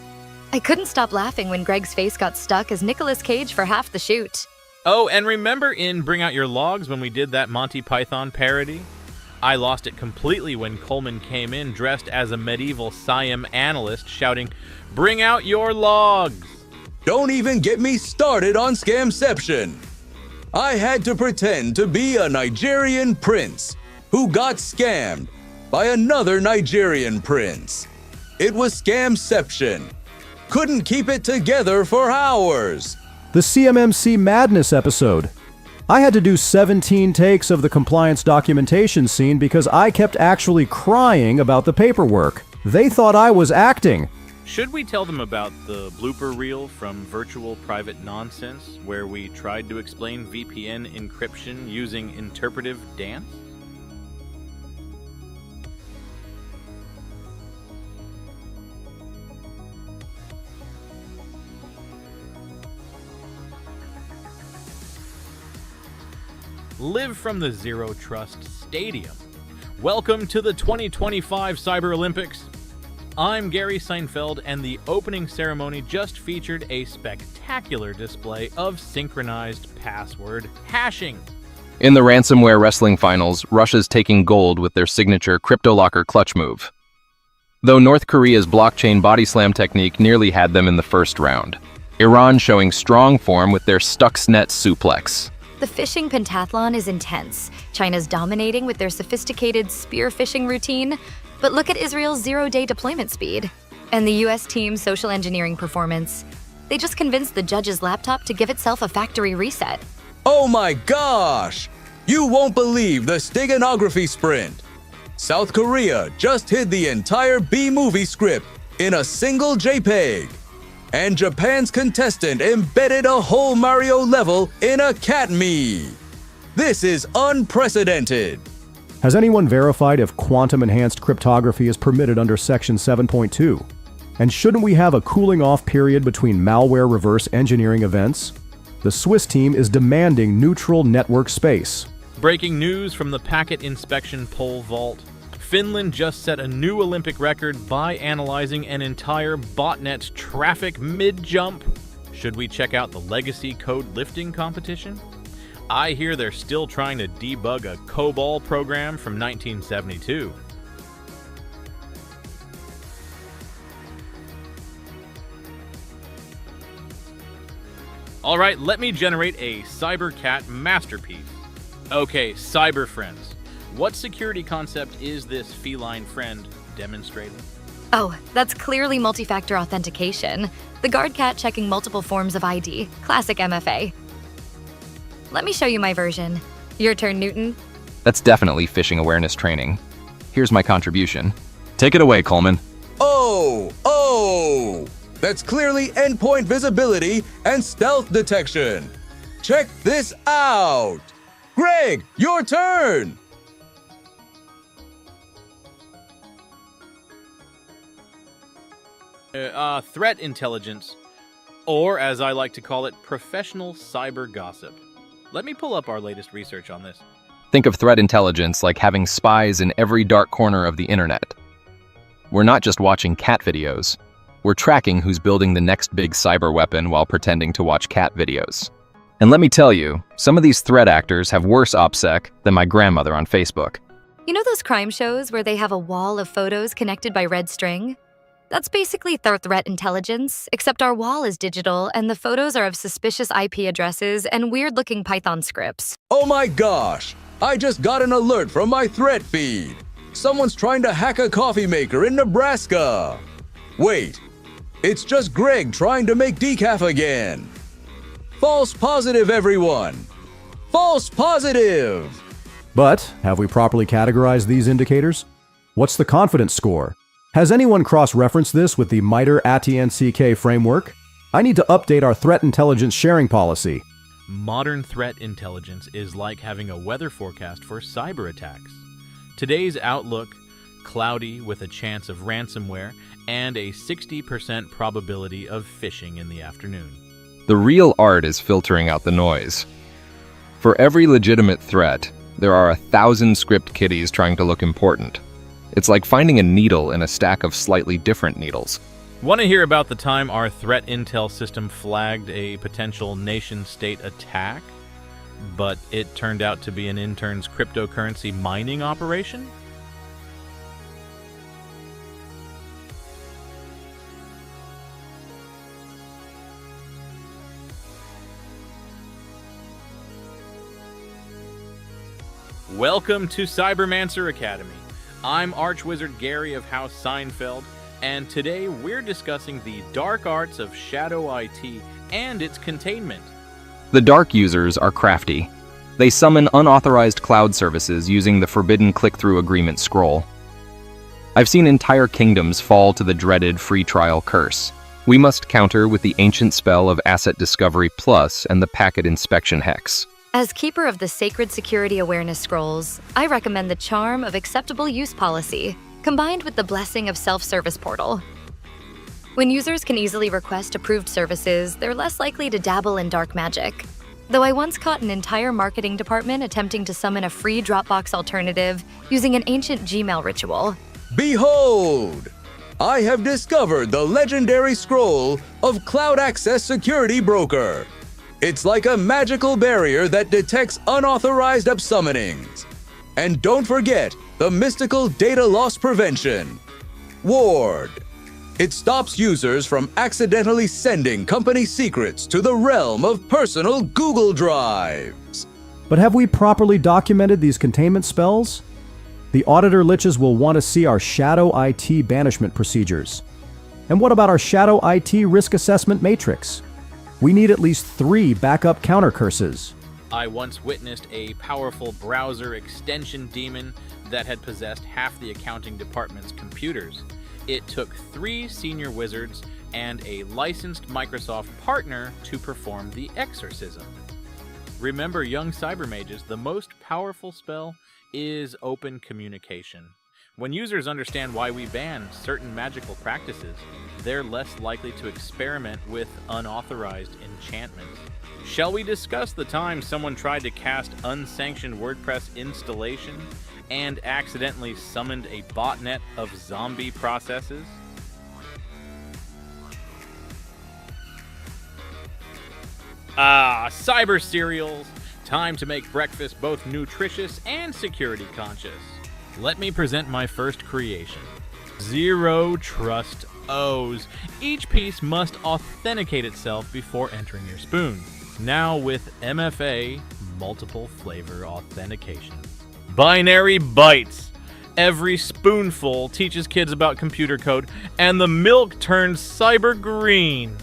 [SPEAKER 3] I couldn't stop laughing when Greg's face got stuck as Nicolas Cage for half the shoot.
[SPEAKER 1] Oh, and remember in Bring Out Your Logs when we did that Monty Python parody? I lost it completely when Coleman came in dressed as a medieval Siam analyst shouting, "Bring out your logs!"
[SPEAKER 4] Don't even get me started on Scamception. I had to pretend to be a Nigerian prince who got scammed by another Nigerian prince. It was Scamception. Couldn't keep it together for hours.
[SPEAKER 5] The CMMC Madness episode. I had to do 17 takes of the compliance documentation scene because I kept actually crying about the paperwork. They thought I was acting.
[SPEAKER 1] Should we tell them about the blooper reel from Virtual Private Nonsense, where we tried to explain VPN encryption using interpretive dance? Live from the Zero Trust Stadium. Welcome to the 2025 Cyber Olympics. I'm Gary Cynfeld, and the opening ceremony just featured a spectacular display of synchronized password hashing.
[SPEAKER 2] In the ransomware wrestling finals, Russia's taking gold with their signature CryptoLocker clutch move. Though North Korea's blockchain body slam technique nearly had them in the first round. Iran showing strong form with their Stuxnet suplex.
[SPEAKER 3] The fishing pentathlon is intense. China's dominating with their sophisticated spear fishing routine, but look at Israel's zero-day deployment speed. And the US team's social engineering performance. They just convinced the judge's laptop to give itself a factory reset.
[SPEAKER 4] Oh my gosh! You won't believe the steganography sprint. South Korea just hid the entire B-movie script in a single JPEG. And Japan's contestant embedded a whole Mario level in a cat me. This is unprecedented.
[SPEAKER 5] Has anyone verified if quantum-enhanced cryptography is permitted under Section 7.2? And shouldn't we have a cooling-off period between malware reverse engineering events? The Swiss team is demanding neutral network space.
[SPEAKER 1] Breaking news from the Packet Inspection Pole Vault. Finland just set a new Olympic record by analyzing an entire botnet traffic mid-jump. Should we check out the legacy code lifting competition? I hear they're still trying to debug a COBOL program from 1972. All right, let me generate a CyberCat masterpiece. Okay, cyber friends. What security concept is this feline friend demonstrating?
[SPEAKER 3] Oh, that's clearly multi-factor authentication. The guard cat checking multiple forms of ID. Classic MFA. Let me show you my version. Your turn, Newton.
[SPEAKER 2] That's definitely phishing awareness training. Here's my contribution. Take it away, Coleman.
[SPEAKER 4] Oh! That's clearly endpoint visibility and stealth detection. Check this out! Greg, your turn!
[SPEAKER 1] Threat intelligence, or as I like to call it, professional cyber gossip. Let me pull up our latest research on this.
[SPEAKER 2] Think of threat intelligence like having spies in every dark corner of the internet. We're not just watching cat videos. We're tracking who's building the next big cyber weapon while pretending to watch cat videos. And let me tell you, some of these threat actors have worse OPSEC than my grandmother on Facebook.
[SPEAKER 3] You know those crime shows where they have a wall of photos connected by red string? That's basically their threat intelligence, except our wall is digital and the photos are of suspicious IP addresses and weird-looking Python scripts.
[SPEAKER 4] Oh my gosh! I just got an alert from my threat feed. Someone's trying to hack a coffee maker in Nebraska. Wait, it's just Greg trying to make decaf again. False positive, everyone. False positive.
[SPEAKER 5] But have we properly categorized these indicators? What's the confidence score? Has anyone cross-referenced this with the MITRE ATT&CK framework? I need to update our threat intelligence sharing policy.
[SPEAKER 1] Modern threat intelligence is like having a weather forecast for cyber attacks. Today's outlook, cloudy with a chance of ransomware and a 60% probability of phishing in the afternoon.
[SPEAKER 2] The real art is filtering out the noise. For every legitimate threat, there are 1,000 script kiddies trying to look important. It's like finding a needle in a stack of slightly different needles.
[SPEAKER 1] Want to hear about the time our threat intel system flagged a potential nation-state attack, but it turned out to be an intern's cryptocurrency mining operation? Welcome to Cybermancer Academy. I'm Archwizard Gary of House Cynfeld, and today we're discussing the dark arts of Shadow IT and its containment.
[SPEAKER 2] The dark users are crafty. They summon unauthorized cloud services using the forbidden click-through agreement scroll. I've seen entire kingdoms fall to the dreaded free trial curse. We must counter with the ancient spell of Asset Discovery Plus and the Packet Inspection Hex.
[SPEAKER 3] As keeper of the sacred security awareness scrolls, I recommend the charm of acceptable use policy, combined with the blessing of self-service portal. When users can easily request approved services, they're less likely to dabble in dark magic. Though I once caught an entire marketing department attempting to summon a free Dropbox alternative using an ancient Gmail ritual.
[SPEAKER 4] Behold! I have discovered the legendary scroll of Cloud Access Security Broker. It's like a magical barrier that detects unauthorized upsummonings. And don't forget the mystical data loss prevention. Ward. It stops users from accidentally sending company secrets to the realm of personal Google Drives.
[SPEAKER 5] But have we properly documented these containment spells? The auditor liches will want to see our Shadow IT banishment procedures. And what about our Shadow IT risk assessment matrix? We need at least 3 backup counter curses.
[SPEAKER 1] I once witnessed a powerful browser extension demon that had possessed half the accounting department's computers. It took 3 senior wizards and a licensed Microsoft partner to perform the exorcism. Remember, young cyber mages, the most powerful spell is open communication. When users understand why we ban certain magical practices, they're less likely to experiment with unauthorized enchantments. Shall we discuss the time someone tried to cast unsanctioned WordPress installation and accidentally summoned a botnet of zombie processes? Cyber cereals. Time to make breakfast both nutritious and security conscious. Let me present my first creation. Zero Trust O's. Each piece must authenticate itself before entering your spoon. Now with MFA, multiple flavor authentication. Binary Bites. Every spoonful teaches kids about computer code, and the milk turns cyber green.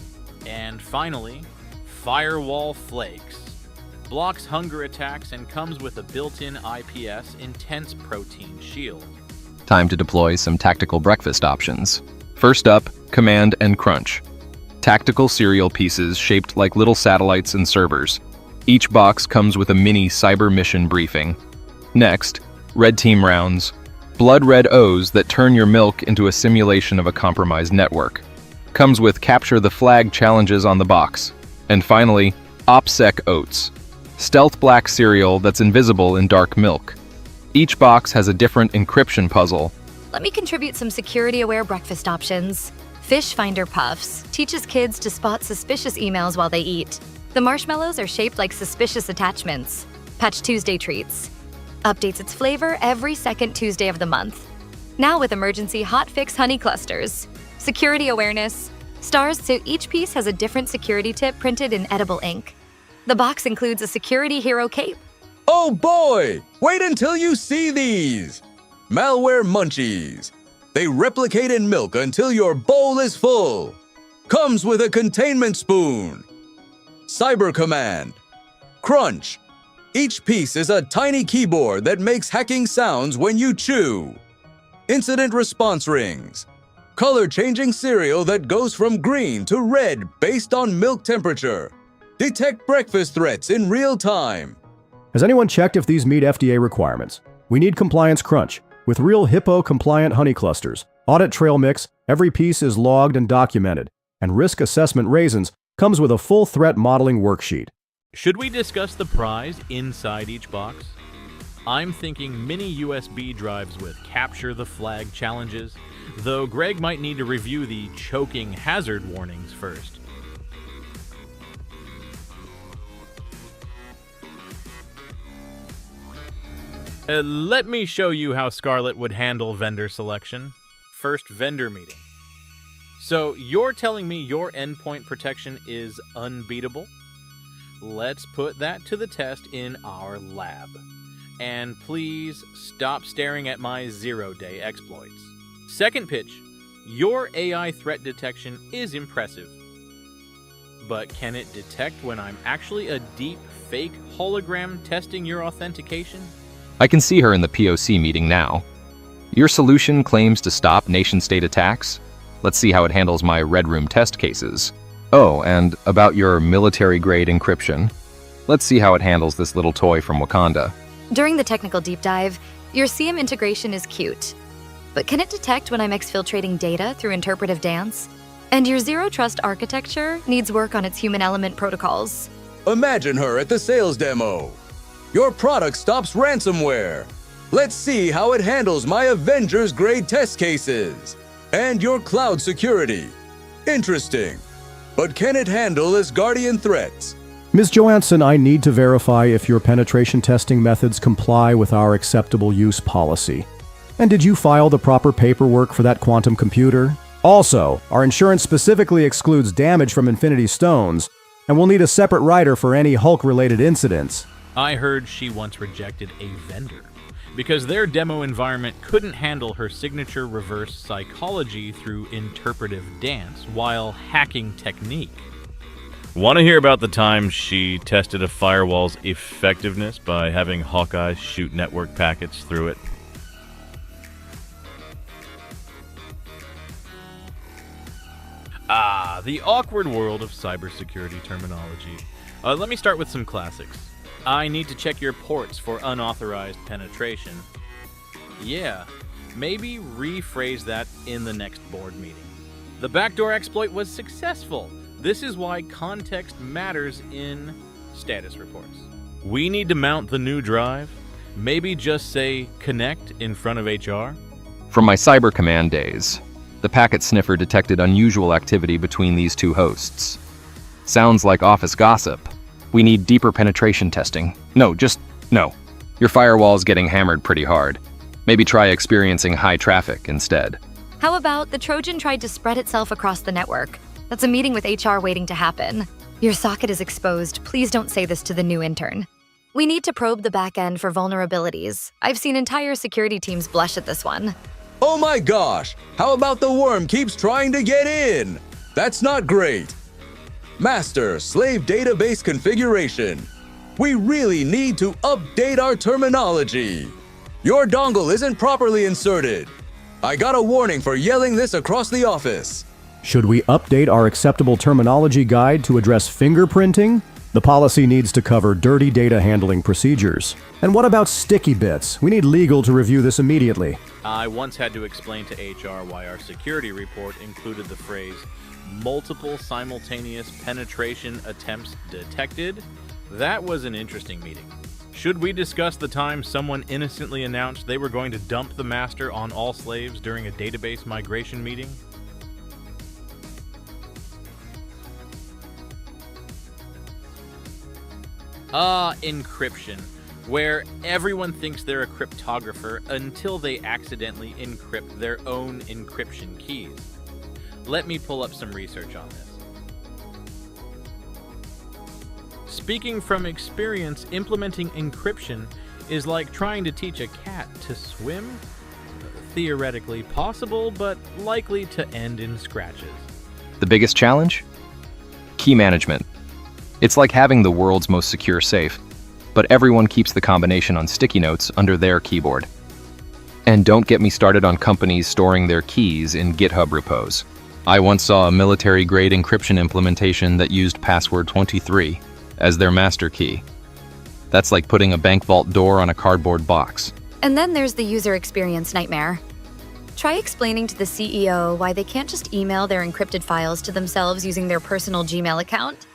[SPEAKER 1] And finally, Firewall Flakes. Blocks hunger attacks and comes with a built-in IPS intense protein shield.
[SPEAKER 2] Time to deploy some tactical breakfast options. First up, Command and Crunch. Tactical cereal pieces shaped like little satellites and servers. Each box comes with a mini cyber mission briefing. Next, Red Team rounds. Blood red O's that turn your milk into a simulation of a compromised network. Comes with Capture the Flag challenges on the box. And finally, OPSEC Oats. Stealth black cereal that's invisible in dark milk. Each box has a different encryption puzzle.
[SPEAKER 3] Let me contribute some security-aware breakfast options. Fish Finder Puffs teaches kids to spot suspicious emails while they eat. The marshmallows are shaped like suspicious attachments. Patch Tuesday Treats updates its flavor every second Tuesday of the month. Now with emergency hot fix honey clusters. Security awareness. Stars so each piece has a different security tip printed in edible ink. The box includes a security hero cape.
[SPEAKER 4] Oh boy! Wait until you see these! Malware Munchies. They replicate in milk until your bowl is full. Comes with a containment spoon. Cyber Command. Crunch. Each piece is a tiny keyboard that makes hacking sounds when you chew. Incident response rings. Color-changing cereal that goes from green to red based on milk temperature. Detect breakfast threats in real time.
[SPEAKER 5] Has anyone checked if these meet FDA requirements? We need Compliance Crunch, with real HIPPO-compliant honey clusters. Audit trail mix, every piece is logged and documented. And Risk Assessment Raisins comes with a full threat modeling worksheet.
[SPEAKER 1] Should we discuss the prize inside each box? I'm thinking mini USB drives with Capture the Flag challenges, though Greg might need to review the choking hazard warnings first. Let me show you how Scarlett would handle vendor selection. First, vendor meeting. So you're telling me your endpoint protection is unbeatable? Let's put that to the test in our lab. And please stop staring at my zero-day exploits. Second pitch, your AI threat detection is impressive. But can it detect when I'm actually a deep fake hologram testing your authentication?
[SPEAKER 2] I can see her in the POC meeting now. Your solution claims to stop nation-state attacks? Let's see how it handles my Red Room test cases. Oh, and about your military-grade encryption. Let's see how it handles this little toy from Wakanda.
[SPEAKER 3] During the technical deep dive, your CM integration is cute. But can it detect when I'm exfiltrating data through interpretive dance? And your zero trust architecture needs work on its human element protocols.
[SPEAKER 4] Imagine her at the sales demo. Your product stops ransomware. Let's see how it handles my Avengers grade test cases. And your cloud security. Interesting. But can it handle Asgardian threats?
[SPEAKER 5] Ms. Johansson, I need to verify if your penetration testing methods comply with our acceptable use policy. And did you file the proper paperwork for that quantum computer? Also, our insurance specifically excludes damage from Infinity Stones, and we'll need a separate rider for any Hulk-related incidents.
[SPEAKER 1] I heard she once rejected a vendor because their demo environment couldn't handle her signature reverse psychology through interpretive dance while hacking technique. Want to hear about the time she tested a firewall's effectiveness by having Hawkeye shoot network packets through it? Ah, the awkward world of cybersecurity terminology. Let me start with some classics. I need to check your ports for unauthorized penetration. Yeah, maybe rephrase that in the next board meeting. The backdoor exploit was successful. This is why context matters in status reports. We need to mount the new drive. Maybe just say connect in front of HR.
[SPEAKER 2] From my Cyber Command days, the packet sniffer detected unusual activity between these two hosts. Sounds like office gossip. We need deeper penetration testing. No. Your firewall's getting hammered pretty hard. Maybe try experiencing high traffic instead.
[SPEAKER 3] How about the Trojan tried to spread itself across the network? That's a meeting with HR waiting to happen. Your socket is exposed. Please don't say this to the new intern. We need to probe the back end for vulnerabilities. I've seen entire security teams blush at this one.
[SPEAKER 4] Oh my gosh! How about the worm keeps trying to get in? That's not great. Master slave database configuration. We really need to update our terminology. Your dongle isn't properly inserted. I got a warning for yelling this across the office.
[SPEAKER 5] Should we update our acceptable terminology guide to address fingerprinting? The policy needs to cover dirty data handling procedures. And what about sticky bits? We need legal to review this immediately.
[SPEAKER 1] I once had to explain to HR why our security report included the phrase, multiple simultaneous penetration attempts detected. That was an interesting meeting. Should we discuss the time someone innocently announced they were going to dump the master on all slaves during a database migration meeting? Encryption, where everyone thinks they're a cryptographer until they accidentally encrypt their own encryption keys. Let me pull up some research on this. Speaking from experience, implementing encryption is like trying to teach a cat to swim. Theoretically possible, but likely to end in scratches.
[SPEAKER 2] The biggest challenge? Key management. It's like having the world's most secure safe, but everyone keeps the combination on sticky notes under their keyboard. And don't get me started on companies storing their keys in GitHub repos. I once saw a military-grade encryption implementation that used password 23 as their master key. That's like putting a bank vault door on a cardboard box.
[SPEAKER 3] And then there's the user experience nightmare. Try explaining to the CEO why they can't just email their encrypted files to themselves using their personal Gmail account.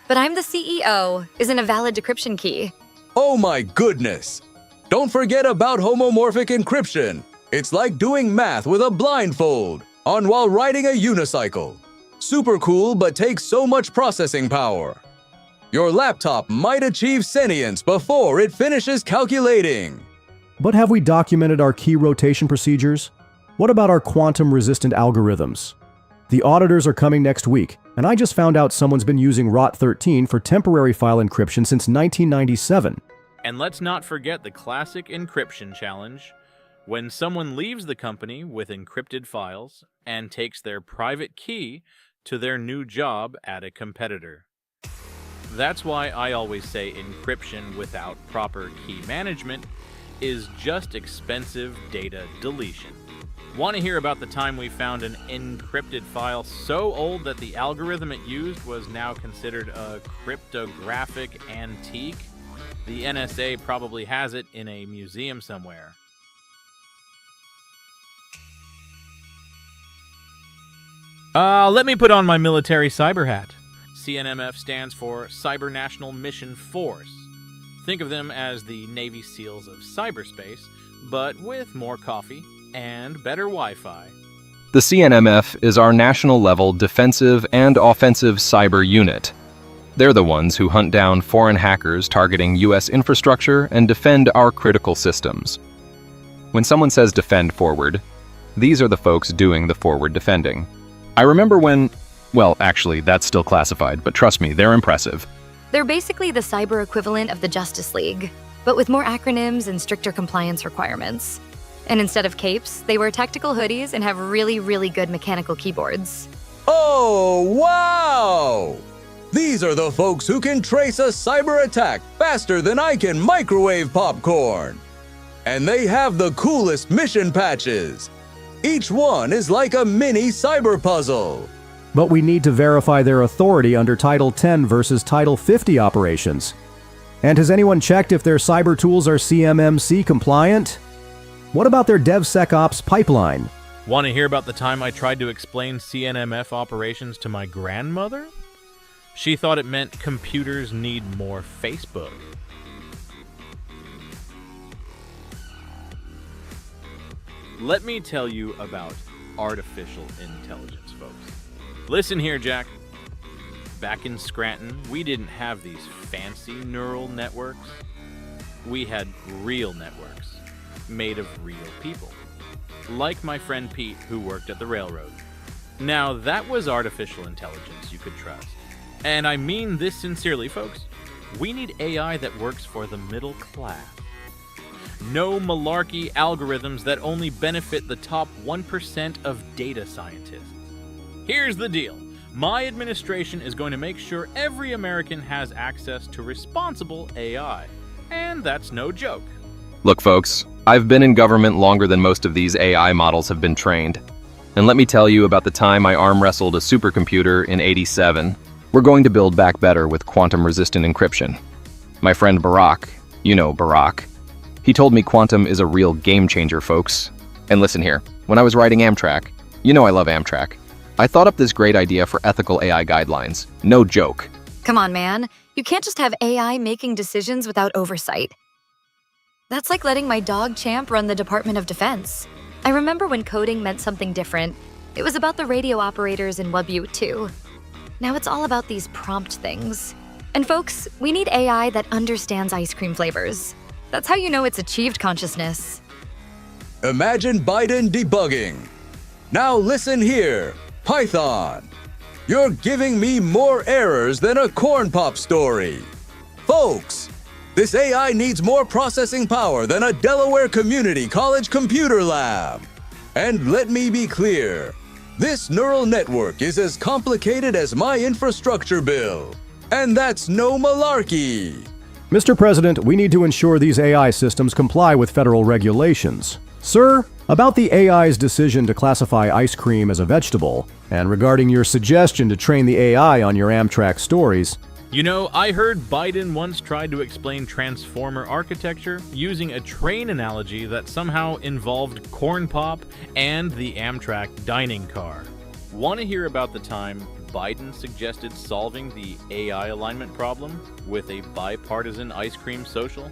[SPEAKER 3] But I'm the CEO isn't a valid decryption key.
[SPEAKER 4] Oh my goodness! Don't forget about homomorphic encryption. It's like doing math with a blindfold on while riding a unicycle. Super cool, but takes so much processing power. Your laptop might achieve sentience before it finishes calculating.
[SPEAKER 5] But have we documented our key rotation procedures? What about our quantum-resistant algorithms? The auditors are coming next week, and I just found out someone's been using ROT13 for temporary file encryption since 1997.
[SPEAKER 1] And let's not forget the classic encryption challenge, when someone leaves the company with encrypted files and takes their private key to their new job at a competitor. That's why I always say encryption without proper key management is just expensive data deletion. Want to hear about the time we found an encrypted file so old that the algorithm it used was now considered a cryptographic antique? The NSA probably has it in a museum somewhere. Let me put on my military cyber hat. CNMF stands for Cyber National Mission Force. Think of them as the Navy SEALs of cyberspace, but with more coffee and better Wi-Fi.
[SPEAKER 2] The CNMF is our national-level defensive and offensive cyber unit. They're the ones who hunt down foreign hackers targeting U.S. infrastructure and defend our critical systems. When someone says defend forward, these are the folks doing the forward defending. I remember when, well, actually, that's still classified, but trust me, they're impressive.
[SPEAKER 3] They're basically the cyber equivalent of the Justice League, but with more acronyms and stricter compliance requirements. And instead of capes, they wear tactical hoodies and have really, really good mechanical keyboards.
[SPEAKER 4] Oh, wow! These are the folks who can trace a cyber attack faster than I can microwave popcorn. And they have the coolest mission patches. Each one is like a mini cyber puzzle.
[SPEAKER 5] But we need to verify their authority under Title 10 versus Title 50 operations. And has anyone checked if their cyber tools are CMMC compliant? What about their DevSecOps pipeline?
[SPEAKER 1] Want to hear about the time I tried to explain CNMF operations to my grandmother? She thought it meant computers need more Facebook. Let me tell you about artificial intelligence, folks. Listen here, Jack. Back in Scranton, we didn't have these fancy neural networks. We had real networks, made of real people. Like my friend Pete, who worked at the railroad. Now, that was artificial intelligence you could trust. And I mean this sincerely, folks. We need AI that works for the middle class. No malarkey algorithms that only benefit the top 1% of data scientists. Here's the deal. My administration is going to make sure every American has access to responsible AI. And that's no joke.
[SPEAKER 2] Look, folks, I've been in government longer than most of these AI models have been trained. And let me tell you about the time I arm wrestled a supercomputer in '87. We're going to build back better with quantum-resistant encryption. My friend Barack, you know Barack, he told me quantum is a real game changer, folks. And listen here, when I was writing Amtrak, you know I love Amtrak, I thought up this great idea for ethical AI guidelines. No joke.
[SPEAKER 3] Come on, man. You can't just have AI making decisions without oversight. That's like letting my dog Champ run the Department of Defense. I remember when coding meant something different. It was about the radio operators in WBU too. Now it's all about these prompt things. And folks, we need AI that understands ice cream flavors. That's how you know it's achieved consciousness.
[SPEAKER 4] Imagine Biden debugging. Now listen here, Python. You're giving me more errors than a corn pop story. Folks, this AI needs more processing power than a Delaware Community College computer lab. And let me be clear, this neural network is as complicated as my infrastructure bill. And that's no malarkey.
[SPEAKER 5] Mr. President, we need to ensure these AI systems comply with federal regulations. Sir, about the AI's decision to classify ice cream as a vegetable, and regarding your suggestion to train the AI on your Amtrak stories,
[SPEAKER 1] You know, I heard Biden once tried to explain transformer architecture using a train analogy that somehow involved corn pop and the Amtrak dining car. Want to hear about the time Biden suggested solving the AI alignment problem with a bipartisan ice cream social?